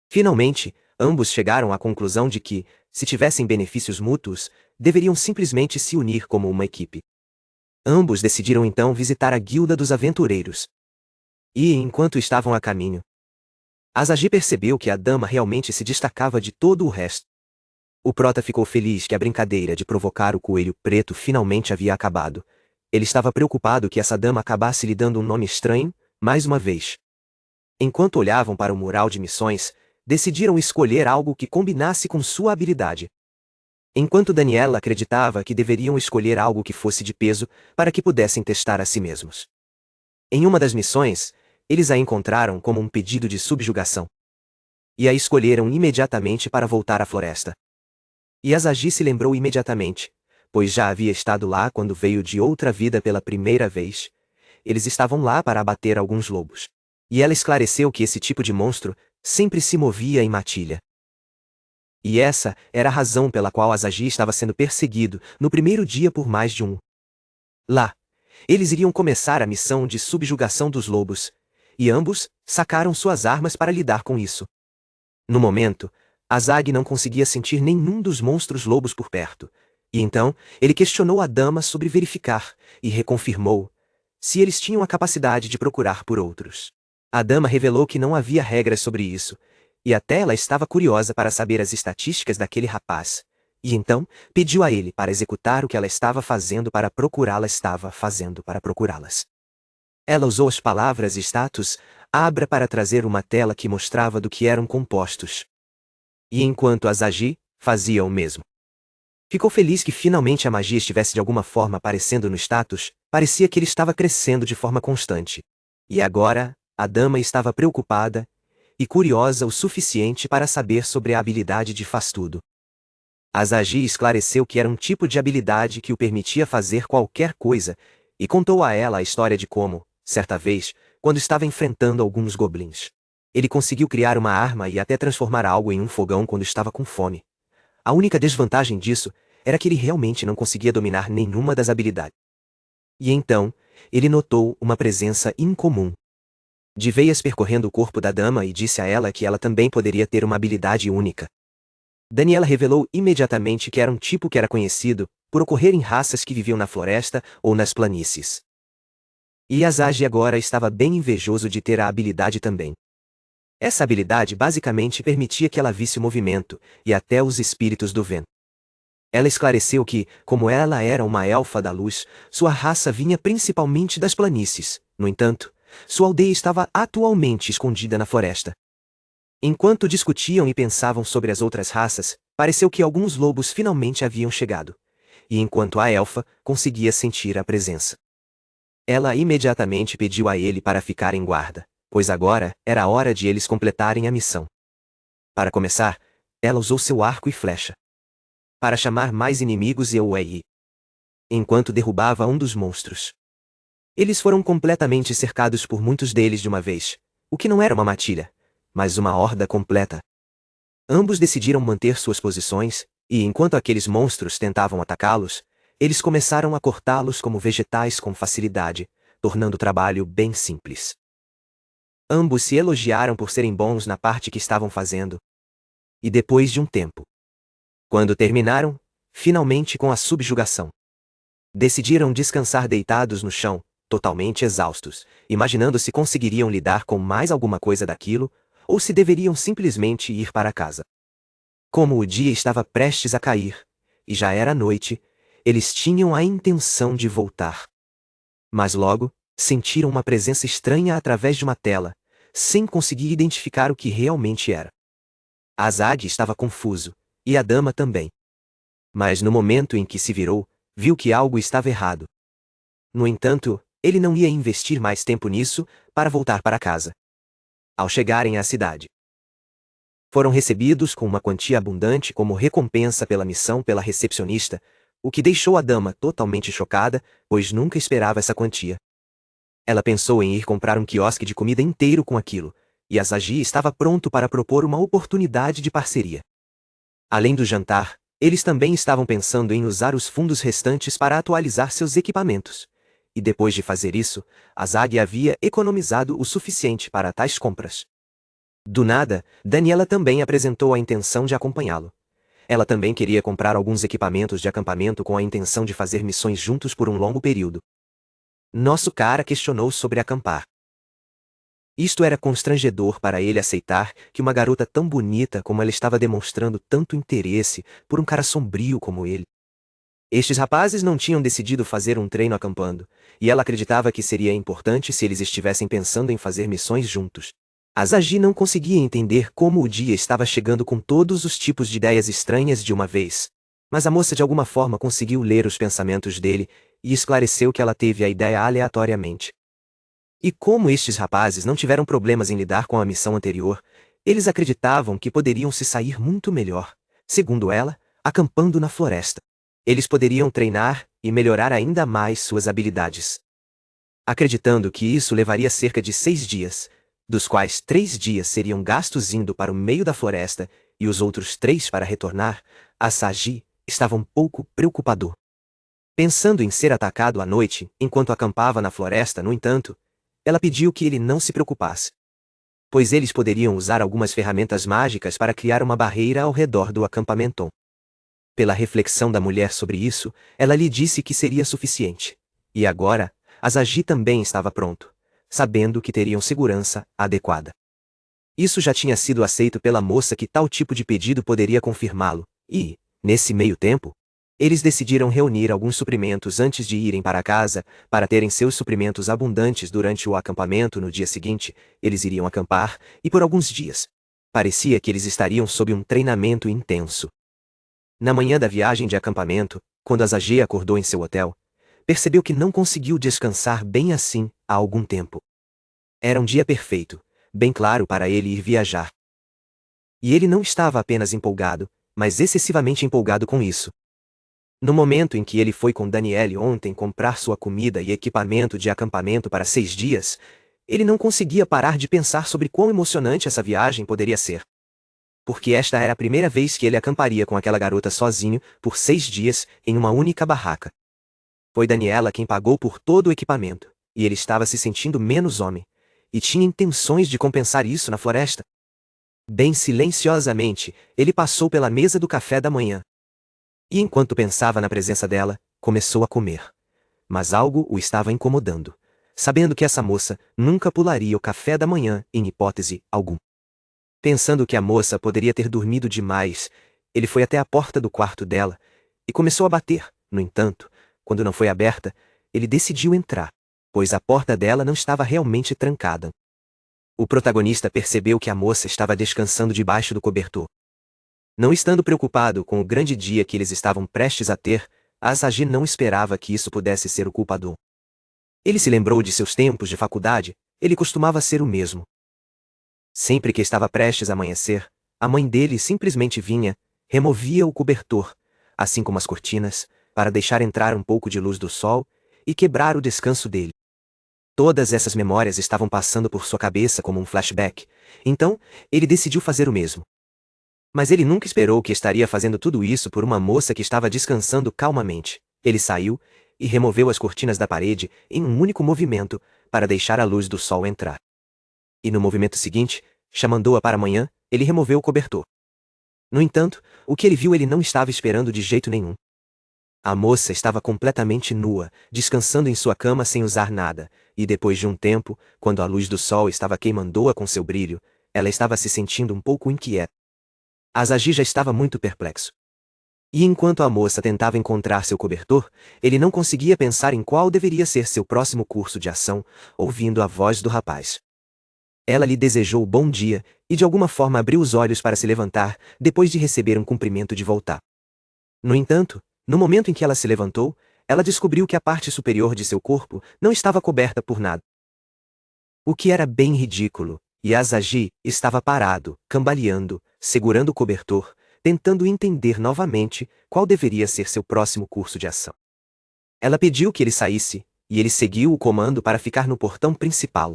Finalmente, ambos chegaram à conclusão de que, se tivessem benefícios mútuos, deveriam simplesmente se unir como uma equipe. Ambos decidiram então visitar a Guilda dos Aventureiros. E, enquanto estavam a caminho, Asad percebeu que a dama realmente se destacava de todo o resto. O prota ficou feliz que a brincadeira de provocar o Coelho Preto finalmente havia acabado. Ele estava preocupado que essa dama acabasse lhe dando um nome estranho, mais uma vez. Enquanto olhavam para o mural de missões, decidiram escolher algo que combinasse com sua habilidade. Enquanto Daniela acreditava que deveriam escolher algo que fosse de peso para que pudessem testar a si mesmos. Em uma das missões, eles a encontraram como um pedido de subjugação. E a escolheram imediatamente para voltar à floresta. E Asad se lembrou imediatamente, pois já havia estado lá quando veio de outra vida pela primeira vez. Eles estavam lá para abater alguns lobos. E ela esclareceu que esse tipo de monstro sempre se movia em matilha. E essa era a razão pela qual Asad estava sendo perseguido no primeiro dia por mais de um. Lá, eles iriam começar a missão de subjugação dos lobos, e ambos sacaram suas armas para lidar com isso. No momento, Asad não conseguia sentir nenhum dos monstros lobos por perto, e então ele questionou a dama sobre verificar, e reconfirmou se eles tinham a capacidade de procurar por outros. A dama revelou que não havia regras sobre isso, e até ela estava curiosa para saber as estatísticas daquele rapaz, e então pediu a ele para executar o que ela estava fazendo para procurá-las. Ela usou as palavras status, abra para trazer uma tela que mostrava do que eram compostos. E enquanto Asad fazia o mesmo, ficou feliz que finalmente a magia estivesse de alguma forma aparecendo no status, parecia que ele estava crescendo de forma constante. E agora, a dama estava preocupada e curiosa o suficiente para saber sobre a habilidade de Faz Tudo. Asad esclareceu que era um tipo de habilidade que o permitia fazer qualquer coisa, e contou a ela a história de como, certa vez, quando estava enfrentando alguns goblins, ele conseguiu criar uma arma e até transformar algo em um fogão quando estava com fome. A única desvantagem disso era que ele realmente não conseguia dominar nenhuma das habilidades. E então, ele notou uma presença incomum de veias percorrendo o corpo da dama e disse a ela que ela também poderia ter uma habilidade única. Daniela revelou imediatamente que era um tipo que era conhecido por ocorrer em raças que viviam na floresta ou nas planícies. E Asad agora estava bem invejoso de ter a habilidade também. Essa habilidade basicamente permitia que ela visse o movimento, e até os espíritos do vento. Ela esclareceu que, como ela era uma elfa da luz, sua raça vinha principalmente das planícies. No entanto, sua aldeia estava atualmente escondida na floresta. Enquanto discutiam e pensavam sobre as outras raças, pareceu que alguns lobos finalmente haviam chegado, e enquanto a elfa conseguia sentir a presença, ela imediatamente pediu a ele para ficar em guarda, pois agora era a hora de eles completarem a missão. Para começar, ela usou seu arco e flecha para chamar mais inimigos e enquanto derrubava um dos monstros. Eles foram completamente cercados por muitos deles de uma vez, o que não era uma matilha, mas uma horda completa. Ambos decidiram manter suas posições, e enquanto aqueles monstros tentavam atacá-los, eles começaram a cortá-los como vegetais com facilidade, tornando o trabalho bem simples. Ambos se elogiaram por serem bons na parte que estavam fazendo. E depois de um tempo, quando terminaram, finalmente com a subjugação, decidiram descansar deitados no chão, totalmente exaustos, imaginando se conseguiriam lidar com mais alguma coisa daquilo, ou se deveriam simplesmente ir para casa. Como o dia estava prestes a cair, e já era noite, eles tinham a intenção de voltar. Mas logo, sentiram uma presença estranha através de uma tela, sem conseguir identificar o que realmente era. Azad estava confuso, e a dama também. Mas no momento em que se virou, viu que algo estava errado. No entanto, ele não ia investir mais tempo nisso para voltar para casa. Ao chegarem à cidade, foram recebidos com uma quantia abundante como recompensa pela missão pela recepcionista, o que deixou a dama totalmente chocada, pois nunca esperava essa quantia. Ela pensou em ir comprar um quiosque de comida inteiro com aquilo, e Azagi estava pronto para propor uma oportunidade de parceria. Além do jantar, eles também estavam pensando em usar os fundos restantes para atualizar seus equipamentos. E depois de fazer isso, Azagi havia economizado o suficiente para tais compras. Do nada, Daniela também apresentou a intenção de acompanhá-lo. Ela também queria comprar alguns equipamentos de acampamento com a intenção de fazer missões juntos por um longo período. Nosso cara questionou sobre acampar. Isto era constrangedor para ele aceitar que uma garota tão bonita como ela estava demonstrando tanto interesse por um cara sombrio como ele. Estes rapazes não tinham decidido fazer um treino acampando, e ela acreditava que seria importante se eles estivessem pensando em fazer missões juntos. Azagi não conseguia entender como o dia estava chegando com todos os tipos de ideias estranhas de uma vez. Mas a moça de alguma forma conseguiu ler os pensamentos dele e esclareceu que ela teve a ideia aleatoriamente. E como estes rapazes não tiveram problemas em lidar com a missão anterior, eles acreditavam que poderiam se sair muito melhor, segundo ela, acampando na floresta. Eles poderiam treinar e melhorar ainda mais suas habilidades. Acreditando que isso levaria cerca de 6 dias, dos quais 3 dias seriam gastos indo para o meio da floresta e os outros 3 para retornar, Azagi estava um pouco preocupado. Pensando em ser atacado à noite, enquanto acampava na floresta, no entanto, ela pediu que ele não se preocupasse, pois eles poderiam usar algumas ferramentas mágicas para criar uma barreira ao redor do acampamento. Pela reflexão da mulher sobre isso, ela lhe disse que seria suficiente. E agora, Azagi também estava pronto, sabendo que teriam segurança adequada. Isso já tinha sido aceito pela moça que tal tipo de pedido poderia confirmá-lo, e, nesse meio tempo, eles decidiram reunir alguns suprimentos antes de irem para casa, para terem seus suprimentos abundantes durante o acampamento no dia seguinte. Eles iriam acampar, e por alguns dias, parecia que eles estariam sob um treinamento intenso. Na manhã da viagem de acampamento, quando Azagi acordou em seu hotel, percebeu que não conseguiu descansar bem assim há algum tempo. Era um dia perfeito, bem claro para ele ir viajar. E ele não estava apenas empolgado, mas excessivamente empolgado com isso. No momento em que ele foi com Daniele ontem comprar sua comida e equipamento de acampamento para 6 dias, ele não conseguia parar de pensar sobre quão emocionante essa viagem poderia ser. Porque esta era a primeira vez que ele acamparia com aquela garota sozinho, por 6 dias, em uma única barraca. Foi Daniela quem pagou por todo o equipamento, e ele estava se sentindo menos homem, e tinha intenções de compensar isso na floresta. Bem silenciosamente, ele passou pela mesa do café da manhã. E enquanto pensava na presença dela, começou a comer. Mas algo o estava incomodando, sabendo que essa moça nunca pularia o café da manhã em hipótese alguma. Pensando que a moça poderia ter dormido demais, ele foi até a porta do quarto dela e começou a bater. No entanto, quando não foi aberta, ele decidiu entrar, pois a porta dela não estava realmente trancada. O protagonista percebeu que a moça estava descansando debaixo do cobertor. Não estando preocupado com o grande dia que eles estavam prestes a ter, Asagi não esperava que isso pudesse ser o culpador. Ele se lembrou de seus tempos de faculdade, ele costumava ser o mesmo. Sempre que estava prestes a amanhecer, a mãe dele simplesmente vinha, removia o cobertor, assim como as cortinas, para deixar entrar um pouco de luz do sol e quebrar o descanso dele. Todas essas memórias estavam passando por sua cabeça como um flashback, então ele decidiu fazer o mesmo. Mas ele nunca esperou que estaria fazendo tudo isso por uma moça que estava descansando calmamente. Ele saiu e removeu as cortinas da parede em um único movimento para deixar a luz do sol entrar. E no movimento seguinte, chamando-a para amanhã, ele removeu o cobertor. No entanto, o que ele viu ele não estava esperando de jeito nenhum. A moça estava completamente nua, descansando em sua cama sem usar nada, e depois de um tempo, quando a luz do sol estava queimando-a com seu brilho, ela estava se sentindo um pouco inquieta. Asagi já estava muito perplexo. E enquanto a moça tentava encontrar seu cobertor, ele não conseguia pensar em qual deveria ser seu próximo curso de ação, ouvindo a voz do rapaz. Ela lhe desejou bom dia, e de alguma forma abriu os olhos para se levantar, depois de receber um cumprimento de voltar. No entanto, no momento em que ela se levantou, ela descobriu que a parte superior de seu corpo não estava coberta por nada. O que era bem ridículo, e Asagi estava parado, cambaleando, segurando o cobertor, tentando entender novamente qual deveria ser seu próximo curso de ação. Ela pediu que ele saísse, e ele seguiu o comando para ficar no portão principal.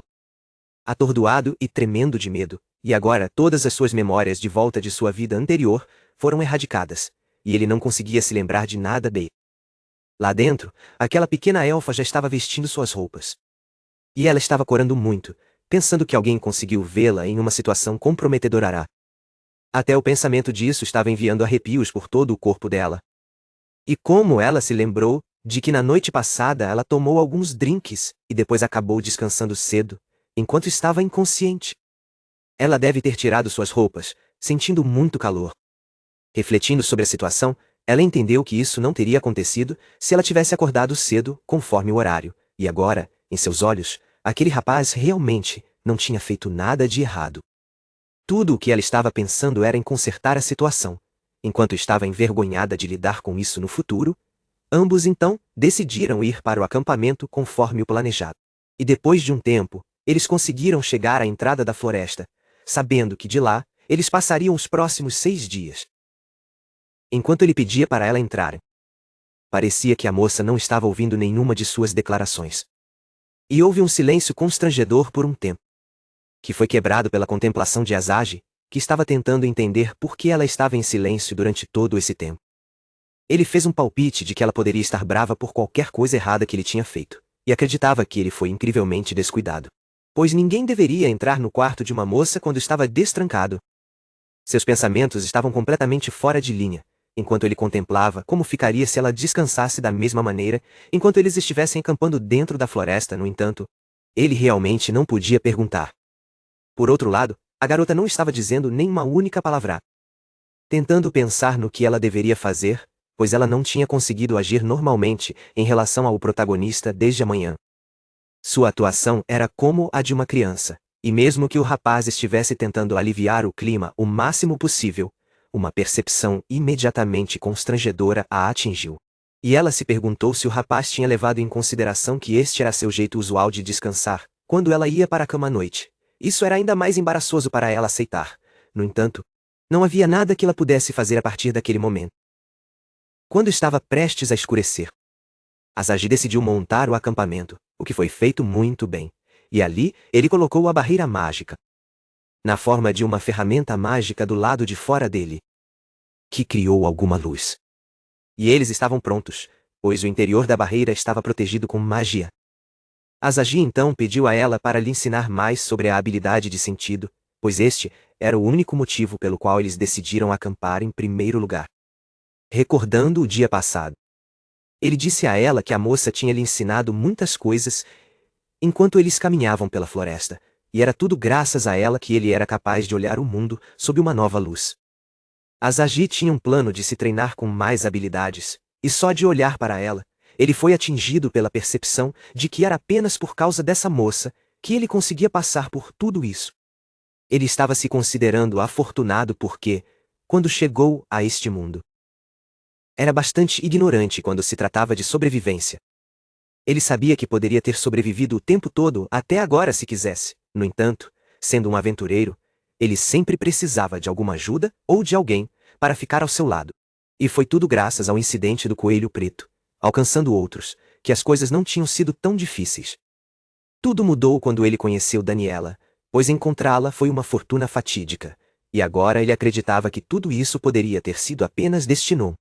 Atordoado e tremendo de medo, e agora todas as suas memórias de volta de sua vida anterior foram erradicadas, e ele não conseguia se lembrar de nada bem. Lá dentro, aquela pequena elfa já estava vestindo suas roupas. E ela estava corando muito, pensando que alguém conseguiu vê-la em uma situação comprometedora. Até o pensamento disso estava enviando arrepios por todo o corpo dela. E como ela se lembrou de que na noite passada ela tomou alguns drinks e depois acabou descansando cedo, enquanto estava inconsciente. Ela deve ter tirado suas roupas, sentindo muito calor. Refletindo sobre a situação, ela entendeu que isso não teria acontecido se ela tivesse acordado cedo, conforme o horário, e agora, em seus olhos, aquele rapaz realmente não tinha feito nada de errado. Tudo o que ela estava pensando era em consertar a situação. Enquanto estava envergonhada de lidar com isso no futuro, ambos então decidiram ir para o acampamento conforme o planejado. E depois de um tempo, eles conseguiram chegar à entrada da floresta, sabendo que de lá, eles passariam os próximos 6 dias. Enquanto ele pedia para ela entrar, parecia que a moça não estava ouvindo nenhuma de suas declarações. E houve um silêncio constrangedor por um tempo, que foi quebrado pela contemplação de Asagi, que estava tentando entender por que ela estava em silêncio durante todo esse tempo. Ele fez um palpite de que ela poderia estar brava por qualquer coisa errada que ele tinha feito, e acreditava que ele foi incrivelmente descuidado, pois ninguém deveria entrar no quarto de uma moça quando estava destrancado. Seus pensamentos estavam completamente fora de linha, enquanto ele contemplava como ficaria se ela descansasse da mesma maneira, enquanto eles estivessem acampando dentro da floresta. No entanto, ele realmente não podia perguntar. Por outro lado, a garota não estava dizendo nem uma única palavra. Tentando pensar no que ela deveria fazer, pois ela não tinha conseguido agir normalmente em relação ao protagonista desde a manhã. Sua atuação era como a de uma criança, e mesmo que o rapaz estivesse tentando aliviar o clima o máximo possível, uma percepção imediatamente constrangedora a atingiu. E ela se perguntou se o rapaz tinha levado em consideração que este era seu jeito usual de descansar, quando ela ia para a cama à noite. Isso era ainda mais embaraçoso para ela aceitar. No entanto, não havia nada que ela pudesse fazer a partir daquele momento. Quando estava prestes a escurecer, Asagi decidiu montar o acampamento, o que foi feito muito bem. E ali, ele colocou a barreira mágica, na forma de uma ferramenta mágica do lado de fora dele, que criou alguma luz. E eles estavam prontos, pois o interior da barreira estava protegido com magia. Asagi então pediu a ela para lhe ensinar mais sobre a habilidade de sentido, pois este era o único motivo pelo qual eles decidiram acampar em primeiro lugar. Recordando o dia passado, ele disse a ela que a moça tinha lhe ensinado muitas coisas enquanto eles caminhavam pela floresta, e era tudo graças a ela que ele era capaz de olhar o mundo sob uma nova luz. Asagi tinha um plano de se treinar com mais habilidades, e só de olhar para ela, ele foi atingido pela percepção de que era apenas por causa dessa moça que ele conseguia passar por tudo isso. Ele estava se considerando afortunado porque, quando chegou a este mundo. Era bastante ignorante quando se tratava de sobrevivência. Ele sabia que poderia ter sobrevivido o tempo todo até agora se quisesse. No entanto, sendo um aventureiro, ele sempre precisava de alguma ajuda ou de alguém para ficar ao seu lado. E foi tudo graças ao incidente do coelho preto, alcançando outros, que as coisas não tinham sido tão difíceis. Tudo mudou quando ele conheceu Daniela, pois encontrá-la foi uma fortuna fatídica, e agora ele acreditava que tudo isso poderia ter sido apenas destino.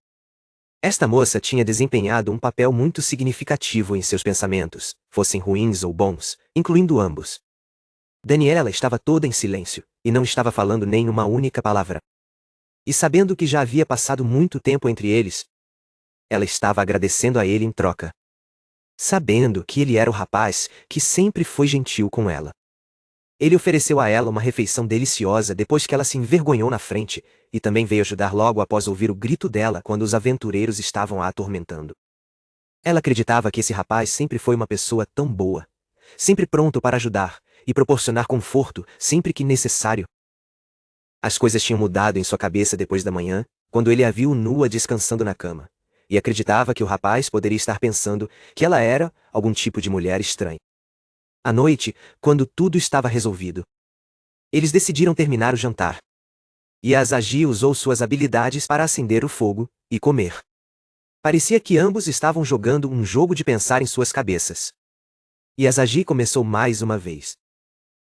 Esta moça tinha desempenhado um papel muito significativo em seus pensamentos, fossem ruins ou bons, incluindo ambos. Daniela estava toda em silêncio, e não estava falando nem uma única palavra. E sabendo que já havia passado muito tempo entre eles, ela estava agradecendo a ele em troca. Sabendo que ele era o rapaz que sempre foi gentil com ela. Ele ofereceu a ela uma refeição deliciosa depois que ela se envergonhou na frente, e também veio ajudar logo após ouvir o grito dela quando os aventureiros estavam a atormentando. Ela acreditava que esse rapaz sempre foi uma pessoa tão boa, sempre pronto para ajudar e proporcionar conforto sempre que necessário. As coisas tinham mudado em sua cabeça depois da manhã, quando ele a viu nua descansando na cama, e acreditava que o rapaz poderia estar pensando que ela era algum tipo de mulher estranha. À noite, quando tudo estava resolvido, eles decidiram terminar o jantar. E Asagi usou suas habilidades para acender o fogo e comer. Parecia que ambos estavam jogando um jogo de pensar em suas cabeças. E Asagi começou mais uma vez,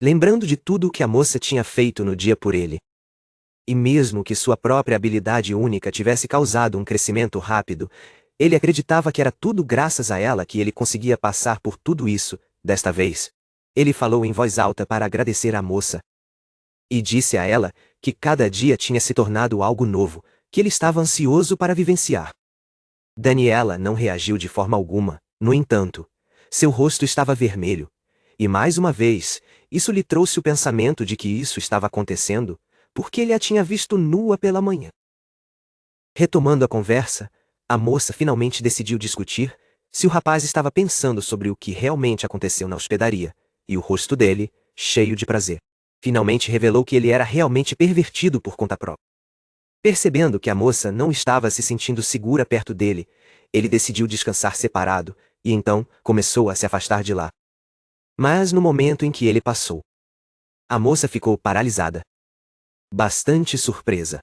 lembrando de tudo o que a moça tinha feito no dia por ele. E mesmo que sua própria habilidade única tivesse causado um crescimento rápido, ele acreditava que era tudo graças a ela que ele conseguia passar por tudo isso. Desta vez, ele falou em voz alta para agradecer à moça. E disse a ela que cada dia tinha se tornado algo novo, que ele estava ansioso para vivenciar. Daniela não reagiu de forma alguma, no entanto, seu rosto estava vermelho. E mais uma vez, isso lhe trouxe o pensamento de que isso estava acontecendo, porque ele a tinha visto nua pela manhã. Retomando a conversa, a moça finalmente decidiu discutir se o rapaz estava pensando sobre o que realmente aconteceu na hospedaria, e o rosto dele, cheio de prazer, finalmente revelou que ele era realmente pervertido por conta própria. Percebendo que a moça não estava se sentindo segura perto dele, ele decidiu descansar separado, e então começou a se afastar de lá. Mas no momento em que ele passou, a moça ficou paralisada, bastante surpresa.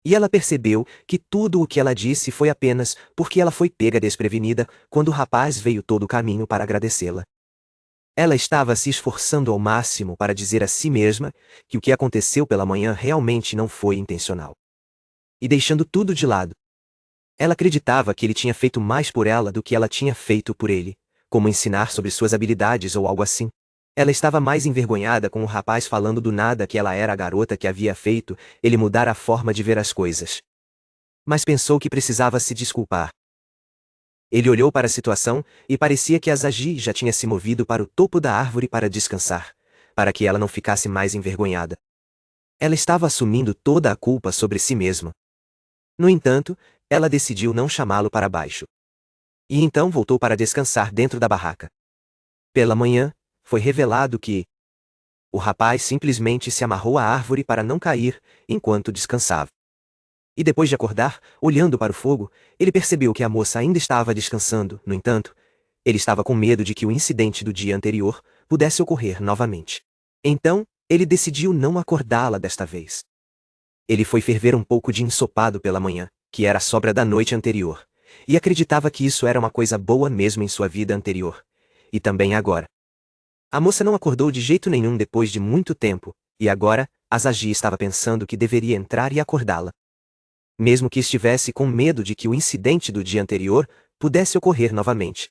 E ela percebeu que tudo o que ela disse foi apenas porque ela foi pega desprevenida quando o rapaz veio todo o caminho para agradecê-la. Ela estava se esforçando ao máximo para dizer a si mesma que o que aconteceu pela manhã realmente não foi intencional. E deixando tudo de lado, ela acreditava que ele tinha feito mais por ela do que ela tinha feito por ele, como ensinar sobre suas habilidades ou algo assim. Ela estava mais envergonhada com o rapaz falando do nada que ela era a garota que havia feito ele mudar a forma de ver as coisas. Mas pensou que precisava se desculpar. Ele olhou para a situação e parecia que Asagi já tinha se movido para o topo da árvore para descansar, para que ela não ficasse mais envergonhada. Ela estava assumindo toda a culpa sobre si mesma. No entanto, ela decidiu não chamá-lo para baixo. E então voltou para descansar dentro da barraca. Pela manhã, foi revelado que o rapaz simplesmente se amarrou à árvore para não cair enquanto descansava. E depois de acordar, olhando para o fogo, ele percebeu que a moça ainda estava descansando. No entanto, ele estava com medo de que o incidente do dia anterior pudesse ocorrer novamente. Então, ele decidiu não acordá-la desta vez. Ele foi ferver um pouco de ensopado pela manhã, que era a sobra da noite anterior, e acreditava que isso era uma coisa boa mesmo em sua vida anterior. E também agora. A moça não acordou de jeito nenhum depois de muito tempo, e agora, Asagi estava pensando que deveria entrar e acordá-la. Mesmo que estivesse com medo de que o incidente do dia anterior pudesse ocorrer novamente.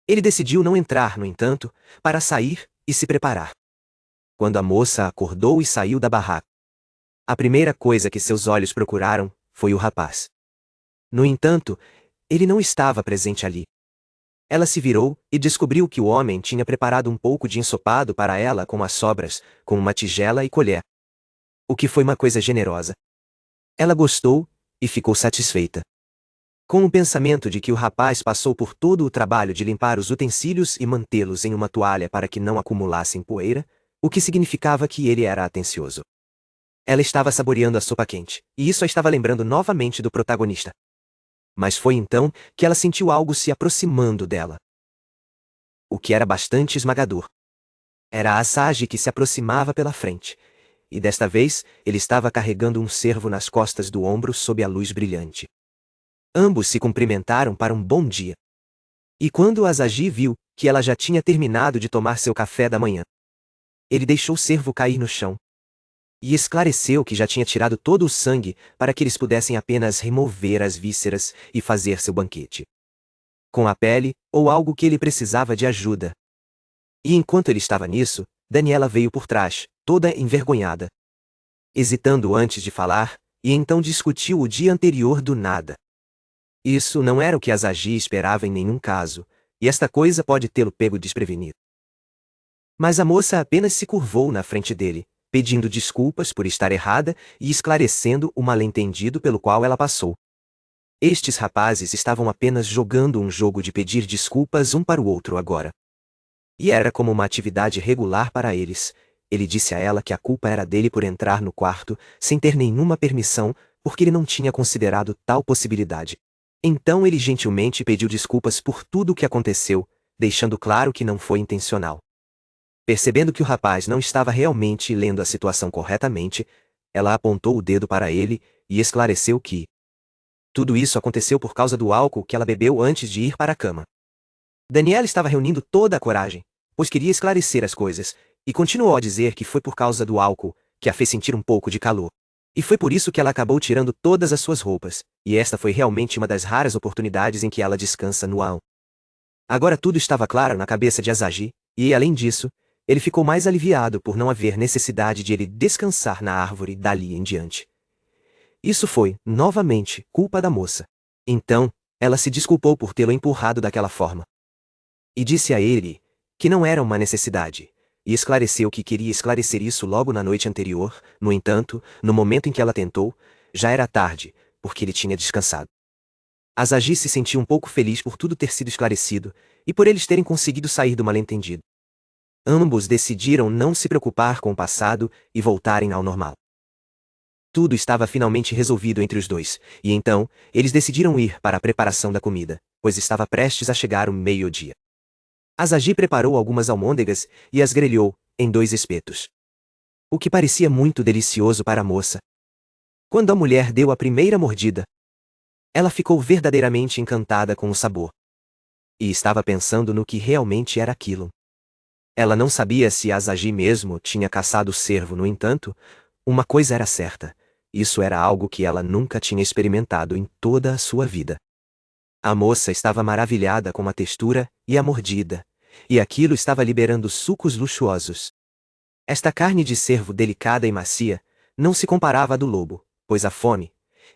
Ele decidiu não entrar, no entanto, para sair e se preparar. Quando a moça acordou e saiu da barraca, a primeira coisa que seus olhos procuraram foi o rapaz. No entanto, ele não estava presente ali. Ela se virou e descobriu que o homem tinha preparado um pouco de ensopado para ela com as sobras, com uma tigela e colher. O que foi uma coisa generosa. Ela gostou e ficou satisfeita. Com o pensamento de que o rapaz passou por todo o trabalho de limpar os utensílios e mantê-los em uma toalha para que não acumulassem poeira, o que significava que ele era atencioso. Ela estava saboreando a sopa quente, e isso a estava lembrando novamente do protagonista. Mas foi então que ela sentiu algo se aproximando dela. O que era bastante esmagador. Era Asagi que se aproximava pela frente, e desta vez ele estava carregando um cervo nas costas do ombro sob a luz brilhante. Ambos se cumprimentaram para um bom dia. E quando Asagi viu que ela já tinha terminado de tomar seu café da manhã, ele deixou o cervo cair no chão e esclareceu que já tinha tirado todo o sangue para que eles pudessem apenas remover as vísceras e fazer seu banquete com a pele, ou algo que ele precisava de ajuda. E enquanto ele estava nisso, Daniela veio por trás, toda envergonhada, hesitando antes de falar, e então discutiu o dia anterior do nada. Isso não era o que Asagi esperava em nenhum caso, e esta coisa pode tê-lo pego desprevenido. Mas a moça apenas se curvou na frente dele, pedindo desculpas por estar errada e esclarecendo o mal-entendido pelo qual ela passou. Estes rapazes estavam apenas jogando um jogo de pedir desculpas um para o outro agora. E era como uma atividade regular para eles. Ele disse a ela que a culpa era dele por entrar no quarto, sem ter nenhuma permissão, porque ele não tinha considerado tal possibilidade. Então ele gentilmente pediu desculpas por tudo o que aconteceu, deixando claro que não foi intencional. Percebendo que o rapaz não estava realmente lendo a situação corretamente, ela apontou o dedo para ele e esclareceu que tudo isso aconteceu por causa do álcool que ela bebeu antes de ir para a cama. Daniela estava reunindo toda a coragem, pois queria esclarecer as coisas, e continuou a dizer que foi por causa do álcool que a fez sentir um pouco de calor. E foi por isso que ela acabou tirando todas as suas roupas, e esta foi realmente uma das raras oportunidades em que ela descansa no Aon. Agora tudo estava claro na cabeça de Asagi, e além disso, ele ficou mais aliviado por não haver necessidade de ele descansar na árvore dali em diante. Isso foi, novamente, culpa da moça. Então, ela se desculpou por tê-lo empurrado daquela forma. E disse a ele que não era uma necessidade, e esclareceu que queria esclarecer isso logo na noite anterior. No entanto, no momento em que ela tentou, já era tarde, porque ele tinha descansado. Asagi se sentiu um pouco feliz por tudo ter sido esclarecido, e por eles terem conseguido sair do mal-entendido. Ambos decidiram não se preocupar com o passado e voltarem ao normal. Tudo estava finalmente resolvido entre os dois, e então, eles decidiram ir para a preparação da comida, pois estava prestes a chegar o meio-dia. Asagi preparou algumas almôndegas e as grelhou, em 2 espetos. O que parecia muito delicioso para a moça. Quando a mulher deu a primeira mordida, ela ficou verdadeiramente encantada com o sabor. E estava pensando no que realmente era aquilo. Ela não sabia se Asagi mesmo tinha caçado o cervo, no entanto, uma coisa era certa. Isso era algo que ela nunca tinha experimentado em toda a sua vida. A moça estava maravilhada com a textura e a mordida, e aquilo estava liberando sucos luxuosos. Esta carne de cervo delicada e macia não se comparava à do lobo, pois a fome,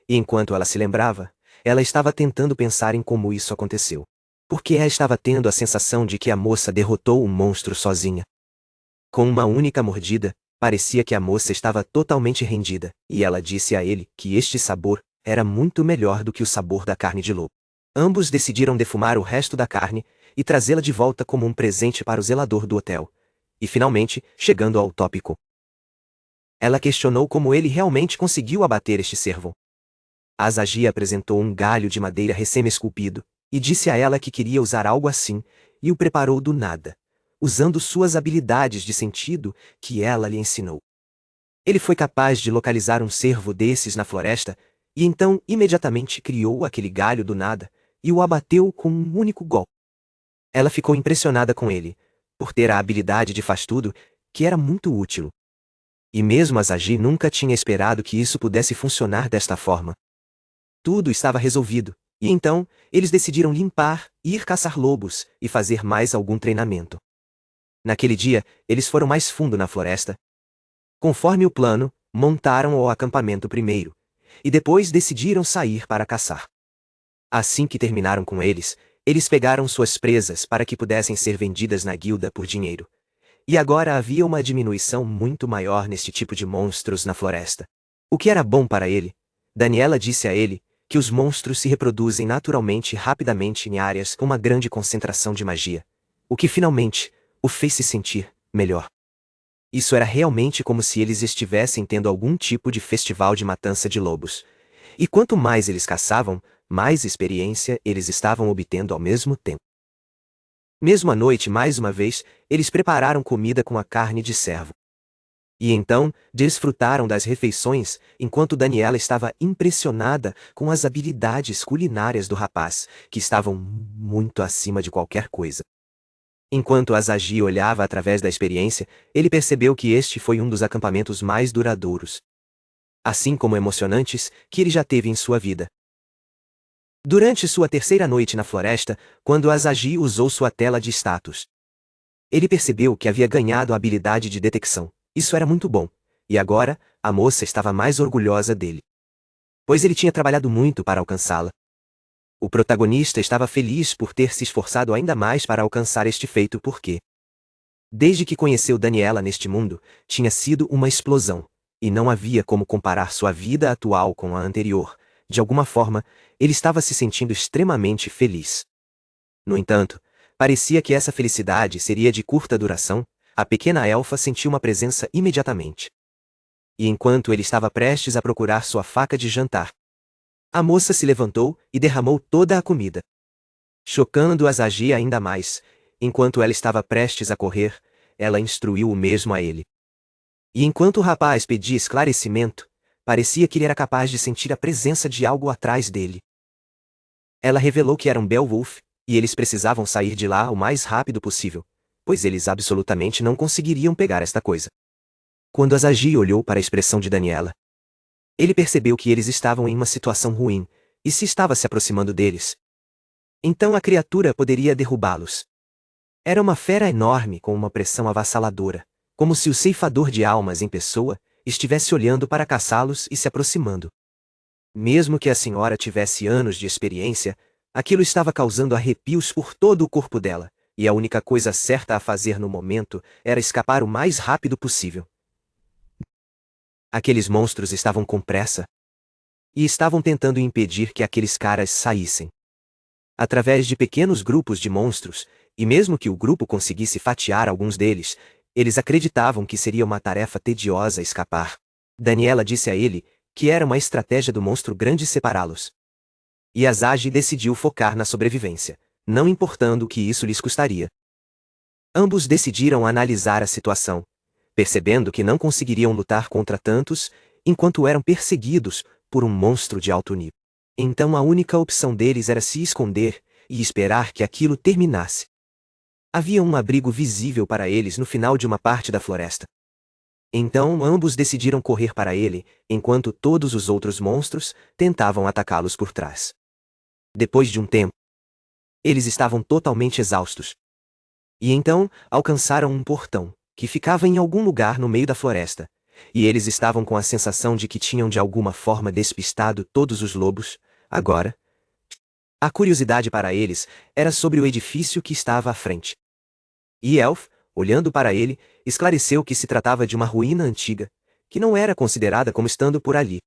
e enquanto ela se lembrava, ela estava tentando pensar em como isso aconteceu. Porque ela estava tendo a sensação de que a moça derrotou o monstro sozinha. Com uma única mordida, parecia que a moça estava totalmente rendida, e ela disse a ele que este sabor era muito melhor do que o sabor da carne de lobo. Ambos decidiram defumar o resto da carne e trazê-la de volta como um presente para o zelador do hotel. E finalmente, chegando ao tópico, ela questionou como ele realmente conseguiu abater este cervo. Asagi apresentou um galho de madeira recém-esculpido, e disse a ela que queria usar algo assim, e o preparou do nada, usando suas habilidades de sentido que ela lhe ensinou. Ele foi capaz de localizar um cervo desses na floresta, e então imediatamente criou aquele galho do nada, e o abateu com um único golpe. Ela ficou impressionada com ele, por ter a habilidade de faz-tudo, que era muito útil. E mesmo Asagi nunca tinha esperado que isso pudesse funcionar desta forma. Tudo estava resolvido, e então, eles decidiram limpar, ir caçar lobos, e fazer mais algum treinamento. Naquele dia, eles foram mais fundo na floresta. Conforme o plano, montaram o acampamento primeiro, e depois decidiram sair para caçar. Assim que terminaram com eles pegaram suas presas para que pudessem ser vendidas na guilda por dinheiro. E agora havia uma diminuição muito maior neste tipo de monstros na floresta. O que era bom para ele? Daniela disse a ele que os monstros se reproduzem naturalmente e rapidamente em áreas com uma grande concentração de magia, o que finalmente o fez se sentir melhor. Isso era realmente como se eles estivessem tendo algum tipo de festival de matança de lobos. E quanto mais eles caçavam, mais experiência eles estavam obtendo ao mesmo tempo. Mesmo à noite, mais uma vez, eles prepararam comida com a carne de cervo. E então, desfrutaram das refeições, enquanto Daniela estava impressionada com as habilidades culinárias do rapaz, que estavam muito acima de qualquer coisa. Enquanto Azagi olhava através da experiência, ele percebeu que este foi um dos acampamentos mais duradouros, assim como emocionantes, que ele já teve em sua vida. Durante sua terceira noite na floresta, quando Azagi usou sua tela de status, ele percebeu que havia ganhado a habilidade de detecção. Isso era muito bom. E agora, a moça estava mais orgulhosa dele, pois ele tinha trabalhado muito para alcançá-la. O protagonista estava feliz por ter se esforçado ainda mais para alcançar este feito porque, desde que conheceu Daniela neste mundo, tinha sido uma explosão, e não havia como comparar sua vida atual com a anterior. De alguma forma, ele estava se sentindo extremamente feliz. No entanto, parecia que essa felicidade seria de curta duração. A pequena elfa sentiu uma presença imediatamente. E enquanto ele estava prestes a procurar sua faca de jantar, a moça se levantou e derramou toda a comida, chocando Azagi ainda mais. Enquanto ela estava prestes a correr, ela instruiu o mesmo a ele. E enquanto o rapaz pedia esclarecimento, parecia que ele era capaz de sentir a presença de algo atrás dele. Ela revelou que era um Beowulf, e eles precisavam sair de lá o mais rápido possível, pois eles absolutamente não conseguiriam pegar esta coisa. Quando Azagi olhou para a expressão de Daniela, ele percebeu que eles estavam em uma situação ruim, e se estava se aproximando deles, então a criatura poderia derrubá-los. Era uma fera enorme com uma pressão avassaladora, como se o ceifador de almas em pessoa estivesse olhando para caçá-los e se aproximando. Mesmo que a senhora tivesse anos de experiência, aquilo estava causando arrepios por todo o corpo dela, e a única coisa certa a fazer no momento era escapar o mais rápido possível. Aqueles monstros estavam com pressa e estavam tentando impedir que aqueles caras saíssem. Através de pequenos grupos de monstros, e mesmo que o grupo conseguisse fatiar alguns deles, eles acreditavam que seria uma tarefa tediosa escapar. Daniela disse a ele que era uma estratégia do monstro grande separá-los. E Azagi decidiu focar na sobrevivência, não importando o que isso lhes custaria. Ambos decidiram analisar a situação, percebendo que não conseguiriam lutar contra tantos, enquanto eram perseguidos por um monstro de alto nível. Então a única opção deles era se esconder e esperar que aquilo terminasse. Havia um abrigo visível para eles no final de uma parte da floresta. Então ambos decidiram correr para ele, enquanto todos os outros monstros tentavam atacá-los por trás. Depois de um tempo, eles estavam totalmente exaustos. E então alcançaram um portão, que ficava em algum lugar no meio da floresta, e eles estavam com a sensação de que tinham de alguma forma despistado todos os lobos. Agora, a curiosidade para eles era sobre o edifício que estava à frente. E Elf, olhando para ele, esclareceu que se tratava de uma ruína antiga, que não era considerada como estando por ali.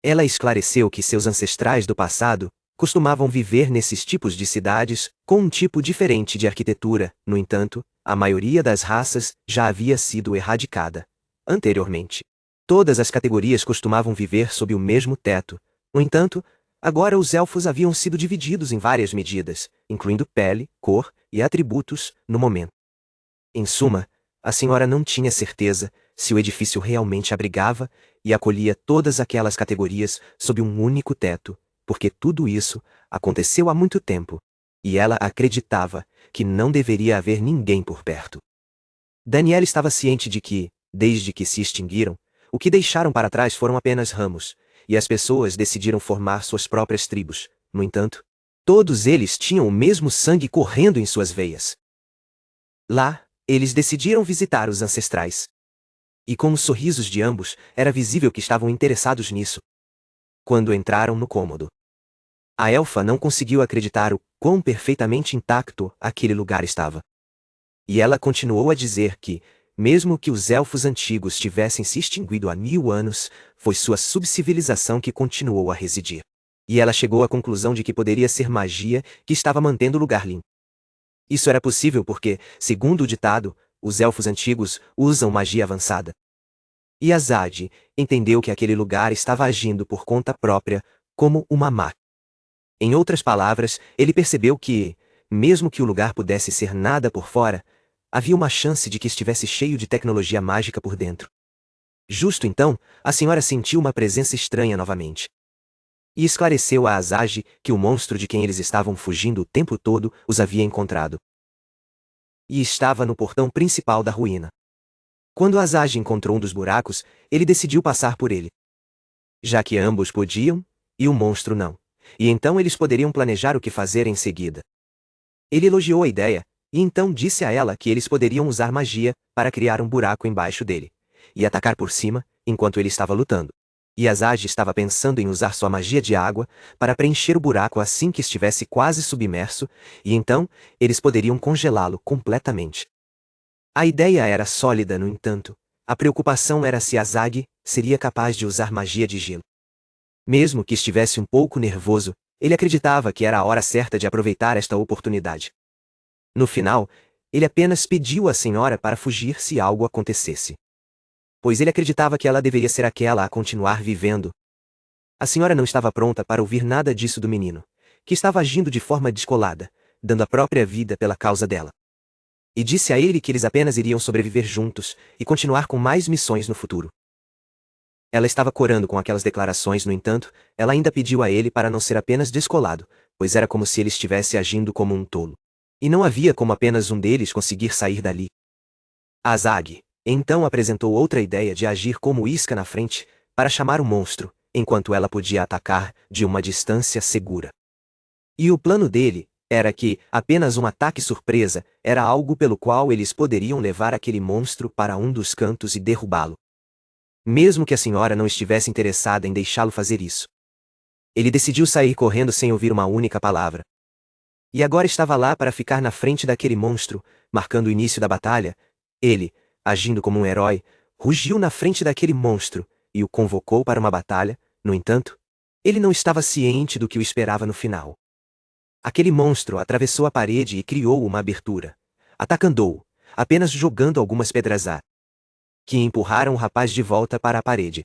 Ela esclareceu que seus ancestrais do passado costumavam viver nesses tipos de cidades com um tipo diferente de arquitetura. No entanto, a maioria das raças já havia sido erradicada anteriormente. Todas as categorias costumavam viver sob o mesmo teto. No entanto, agora os elfos haviam sido divididos em várias medidas, incluindo pele, cor e atributos, no momento. Em suma, a senhora não tinha certeza se o edifício realmente abrigava e acolhia todas aquelas categorias sob um único teto, porque tudo isso aconteceu há muito tempo, e ela acreditava que não deveria haver ninguém por perto. Daniela estava ciente de que, desde que se extinguiram, o que deixaram para trás foram apenas ramos, e as pessoas decidiram formar suas próprias tribos. No entanto, todos eles tinham o mesmo sangue correndo em suas veias. Lá, eles decidiram visitar os ancestrais. E com os sorrisos de ambos, era visível que estavam interessados nisso. Quando entraram no cômodo, a elfa não conseguiu acreditar o quão perfeitamente intacto aquele lugar estava. E ela continuou a dizer que, mesmo que os elfos antigos tivessem se extinguido há 1000 anos, foi sua subcivilização que continuou a residir. E ela chegou à conclusão de que poderia ser magia que estava mantendo o lugar limpo. Isso era possível porque, segundo o ditado, os elfos antigos usam magia avançada. E Azad entendeu que aquele lugar estava agindo por conta própria, como uma máquina. Em outras palavras, ele percebeu que, mesmo que o lugar pudesse ser nada por fora, havia uma chance de que estivesse cheio de tecnologia mágica por dentro. Justo então, a senhora sentiu uma presença estranha novamente. E esclareceu a Azad que o monstro de quem eles estavam fugindo o tempo todo os havia encontrado. E estava no portão principal da ruína. Quando Azad encontrou um dos buracos, ele decidiu passar por ele. Já que ambos podiam, e o monstro não. E então eles poderiam planejar o que fazer em seguida. Ele elogiou a ideia, e então disse a ela que eles poderiam usar magia para criar um buraco embaixo dele, e atacar por cima, enquanto ele estava lutando. E Azad estava pensando em usar sua magia de água para preencher o buraco assim que estivesse quase submerso, e então eles poderiam congelá-lo completamente. A ideia era sólida, no entanto. A preocupação era se Azad seria capaz de usar magia de gelo. Mesmo que estivesse um pouco nervoso, ele acreditava que era a hora certa de aproveitar esta oportunidade. No final, ele apenas pediu à senhora para fugir se algo acontecesse. Pois ele acreditava que ela deveria ser aquela a continuar vivendo. A senhora não estava pronta para ouvir nada disso do menino, que estava agindo de forma descolada, dando a própria vida pela causa dela. E disse a ele que eles apenas iriam sobreviver juntos e continuar com mais missões no futuro. Ela estava corando com aquelas declarações, no entanto, ela ainda pediu a ele para não ser apenas descolado, pois era como se ele estivesse agindo como um tolo. E não havia como apenas um deles conseguir sair dali. Azad então apresentou outra ideia de agir como isca na frente, para chamar o monstro, enquanto ela podia atacar de uma distância segura. E o plano dele era que apenas um ataque surpresa era algo pelo qual eles poderiam levar aquele monstro para um dos cantos e derrubá-lo. Mesmo que a senhora não estivesse interessada em deixá-lo fazer isso. Ele decidiu sair correndo sem ouvir uma única palavra. E agora estava lá para ficar na frente daquele monstro, marcando o início da batalha. Ele, agindo como um herói, rugiu na frente daquele monstro e o convocou para uma batalha. No entanto, ele não estava ciente do que o esperava no final. Aquele monstro atravessou a parede e criou uma abertura, atacando-o, apenas jogando algumas pedras que empurraram o rapaz de volta para a parede.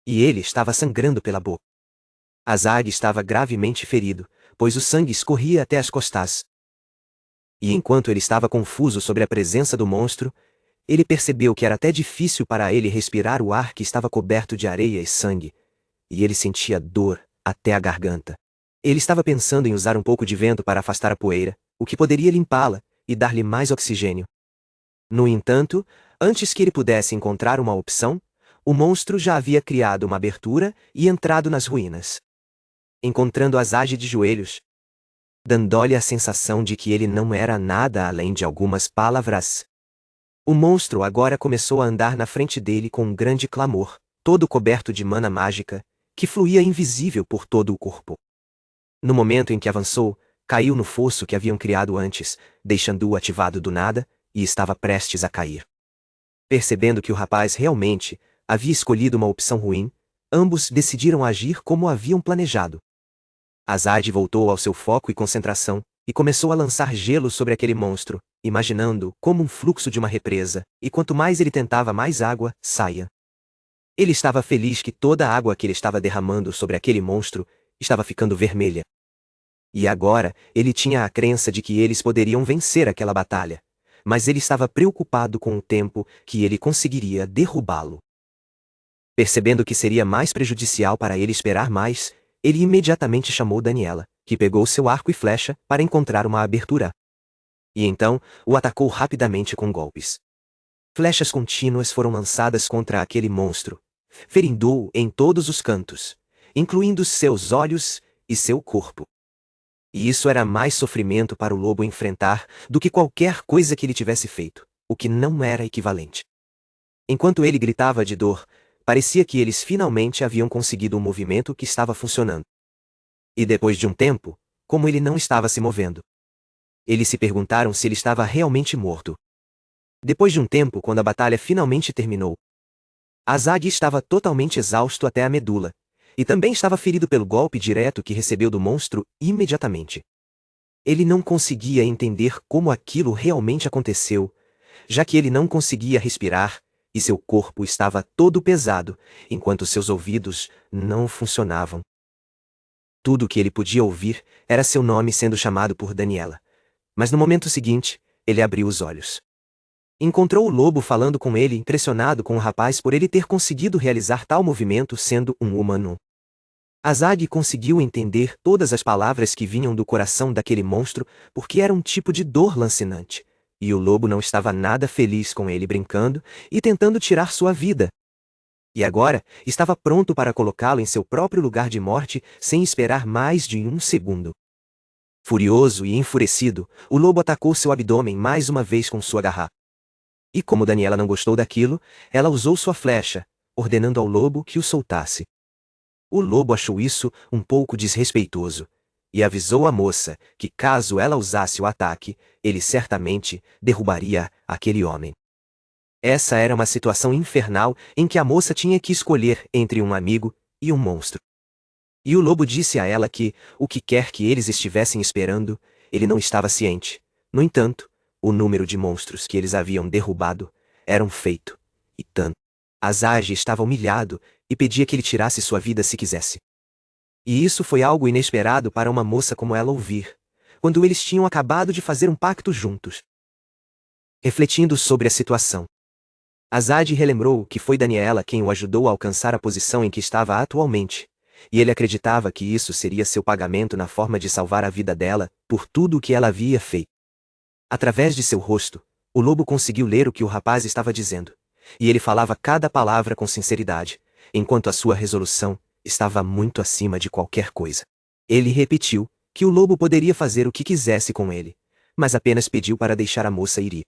E ele estava sangrando pela boca. Azad estava gravemente ferido, pois o sangue escorria até as costas. E enquanto ele estava confuso sobre a presença do monstro, ele percebeu que era até difícil para ele respirar o ar que estava coberto de areia e sangue, e ele sentia dor até a garganta. Ele estava pensando em usar um pouco de vento para afastar a poeira, o que poderia limpá-la e dar-lhe mais oxigênio. No entanto, antes que ele pudesse encontrar uma opção, o monstro já havia criado uma abertura e entrado nas ruínas. Encontrando Azad de joelhos, dando-lhe a sensação de que ele não era nada além de algumas palavras. O monstro agora começou a andar na frente dele com um grande clamor, todo coberto de mana mágica, que fluía invisível por todo o corpo. No momento em que avançou, caiu no fosso que haviam criado antes, deixando-o ativado do nada, e estava prestes a cair. Percebendo que o rapaz realmente havia escolhido uma opção ruim, ambos decidiram agir como haviam planejado. Azad voltou ao seu foco e concentração, e começou a lançar gelo sobre aquele monstro, imaginando como um fluxo de uma represa, e quanto mais ele tentava, mais água saía. Ele estava feliz que toda a água que ele estava derramando sobre aquele monstro estava ficando vermelha. E agora, ele tinha a crença de que eles poderiam vencer aquela batalha, mas ele estava preocupado com o tempo que ele conseguiria derrubá-lo. Percebendo que seria mais prejudicial para ele esperar mais, ele imediatamente chamou Daniela, que pegou seu arco e flecha para encontrar uma abertura. E então, o atacou rapidamente com golpes. Flechas contínuas foram lançadas contra aquele monstro, ferindo-o em todos os cantos, incluindo seus olhos e seu corpo. E isso era mais sofrimento para o lobo enfrentar do que qualquer coisa que ele tivesse feito, o que não era equivalente. Enquanto ele gritava de dor, parecia que eles finalmente haviam conseguido um movimento que estava funcionando. E depois de um tempo, como ele não estava se movendo, eles se perguntaram se ele estava realmente morto. Depois de um tempo, quando a batalha finalmente terminou, Azad estava totalmente exausto até a medula, e também estava ferido pelo golpe direto que recebeu do monstro imediatamente. Ele não conseguia entender como aquilo realmente aconteceu, já que ele não conseguia respirar, e seu corpo estava todo pesado, enquanto seus ouvidos não funcionavam. Tudo o que ele podia ouvir era seu nome sendo chamado por Daniela. Mas no momento seguinte, ele abriu os olhos. Encontrou o lobo falando com ele, impressionado com o rapaz por ele ter conseguido realizar tal movimento sendo um humano. Azag conseguiu entender todas as palavras que vinham do coração daquele monstro, porque era um tipo de dor lancinante, e o lobo não estava nada feliz com ele brincando e tentando tirar sua vida. E agora, estava pronto para colocá-lo em seu próprio lugar de morte sem esperar mais de um segundo. Furioso e enfurecido, o lobo atacou seu abdômen mais uma vez com sua garra. E como Daniela não gostou daquilo, ela usou sua flecha, ordenando ao lobo que o soltasse. O lobo achou isso um pouco desrespeitoso, e avisou a moça que caso ela usasse o ataque, ele certamente derrubaria aquele homem. Essa era uma situação infernal em que a moça tinha que escolher entre um amigo e um monstro. E o lobo disse a ela que, o que quer que eles estivessem esperando, ele não estava ciente. No entanto, o número de monstros que eles haviam derrubado era um feito, e tanto. Azag estava humilhado e pedia que ele tirasse sua vida se quisesse. E isso foi algo inesperado para uma moça como ela ouvir, quando eles tinham acabado de fazer um pacto juntos. Refletindo sobre a situação, Azag relembrou que foi Daniela quem o ajudou a alcançar a posição em que estava atualmente, e ele acreditava que isso seria seu pagamento na forma de salvar a vida dela por tudo o que ela havia feito. Através de seu rosto, o lobo conseguiu ler o que o rapaz estava dizendo, e ele falava cada palavra com sinceridade, enquanto a sua resolução estava muito acima de qualquer coisa. Ele repetiu que o lobo poderia fazer o que quisesse com ele, mas apenas pediu para deixar a moça ir.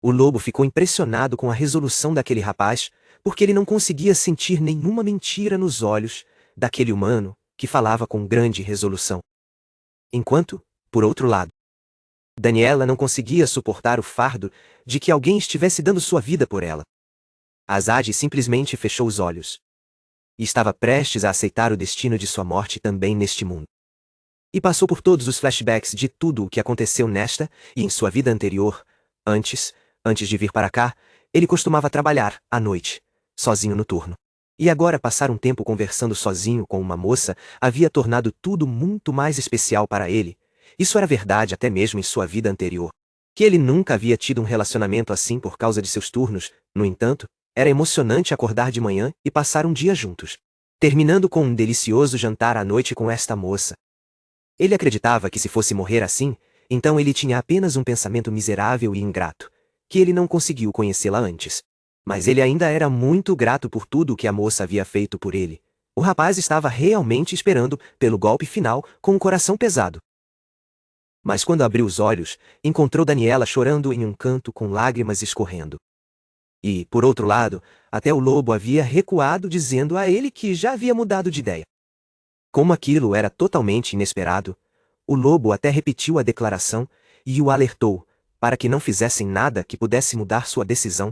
O lobo ficou impressionado com a resolução daquele rapaz, porque ele não conseguia sentir nenhuma mentira nos olhos daquele humano que falava com grande resolução. Enquanto, por outro lado, Daniela não conseguia suportar o fardo de que alguém estivesse dando sua vida por ela. Azag simplesmente fechou os olhos. E estava prestes a aceitar o destino de sua morte também neste mundo. E passou por todos os flashbacks de tudo o que aconteceu nesta e em sua vida anterior. Antes de vir para cá, ele costumava trabalhar, à noite, sozinho no turno. E agora passar um tempo conversando sozinho com uma moça havia tornado tudo muito mais especial para ele. Isso era verdade até mesmo em sua vida anterior. Que ele nunca havia tido um relacionamento assim por causa de seus turnos, no entanto, era emocionante acordar de manhã e passar um dia juntos, terminando com um delicioso jantar à noite com esta moça. Ele acreditava que se fosse morrer assim, então ele tinha apenas um pensamento miserável e ingrato, que ele não conseguiu conhecê-la antes. Mas ele ainda era muito grato por tudo o que a moça havia feito por ele. O rapaz estava realmente esperando pelo golpe final com o coração pesado. Mas quando abriu os olhos, encontrou Daniela chorando em um canto com lágrimas escorrendo. E, por outro lado, até o lobo havia recuado dizendo a ele que já havia mudado de ideia. Como aquilo era totalmente inesperado, o lobo até repetiu a declaração e o alertou, para que não fizessem nada que pudesse mudar sua decisão.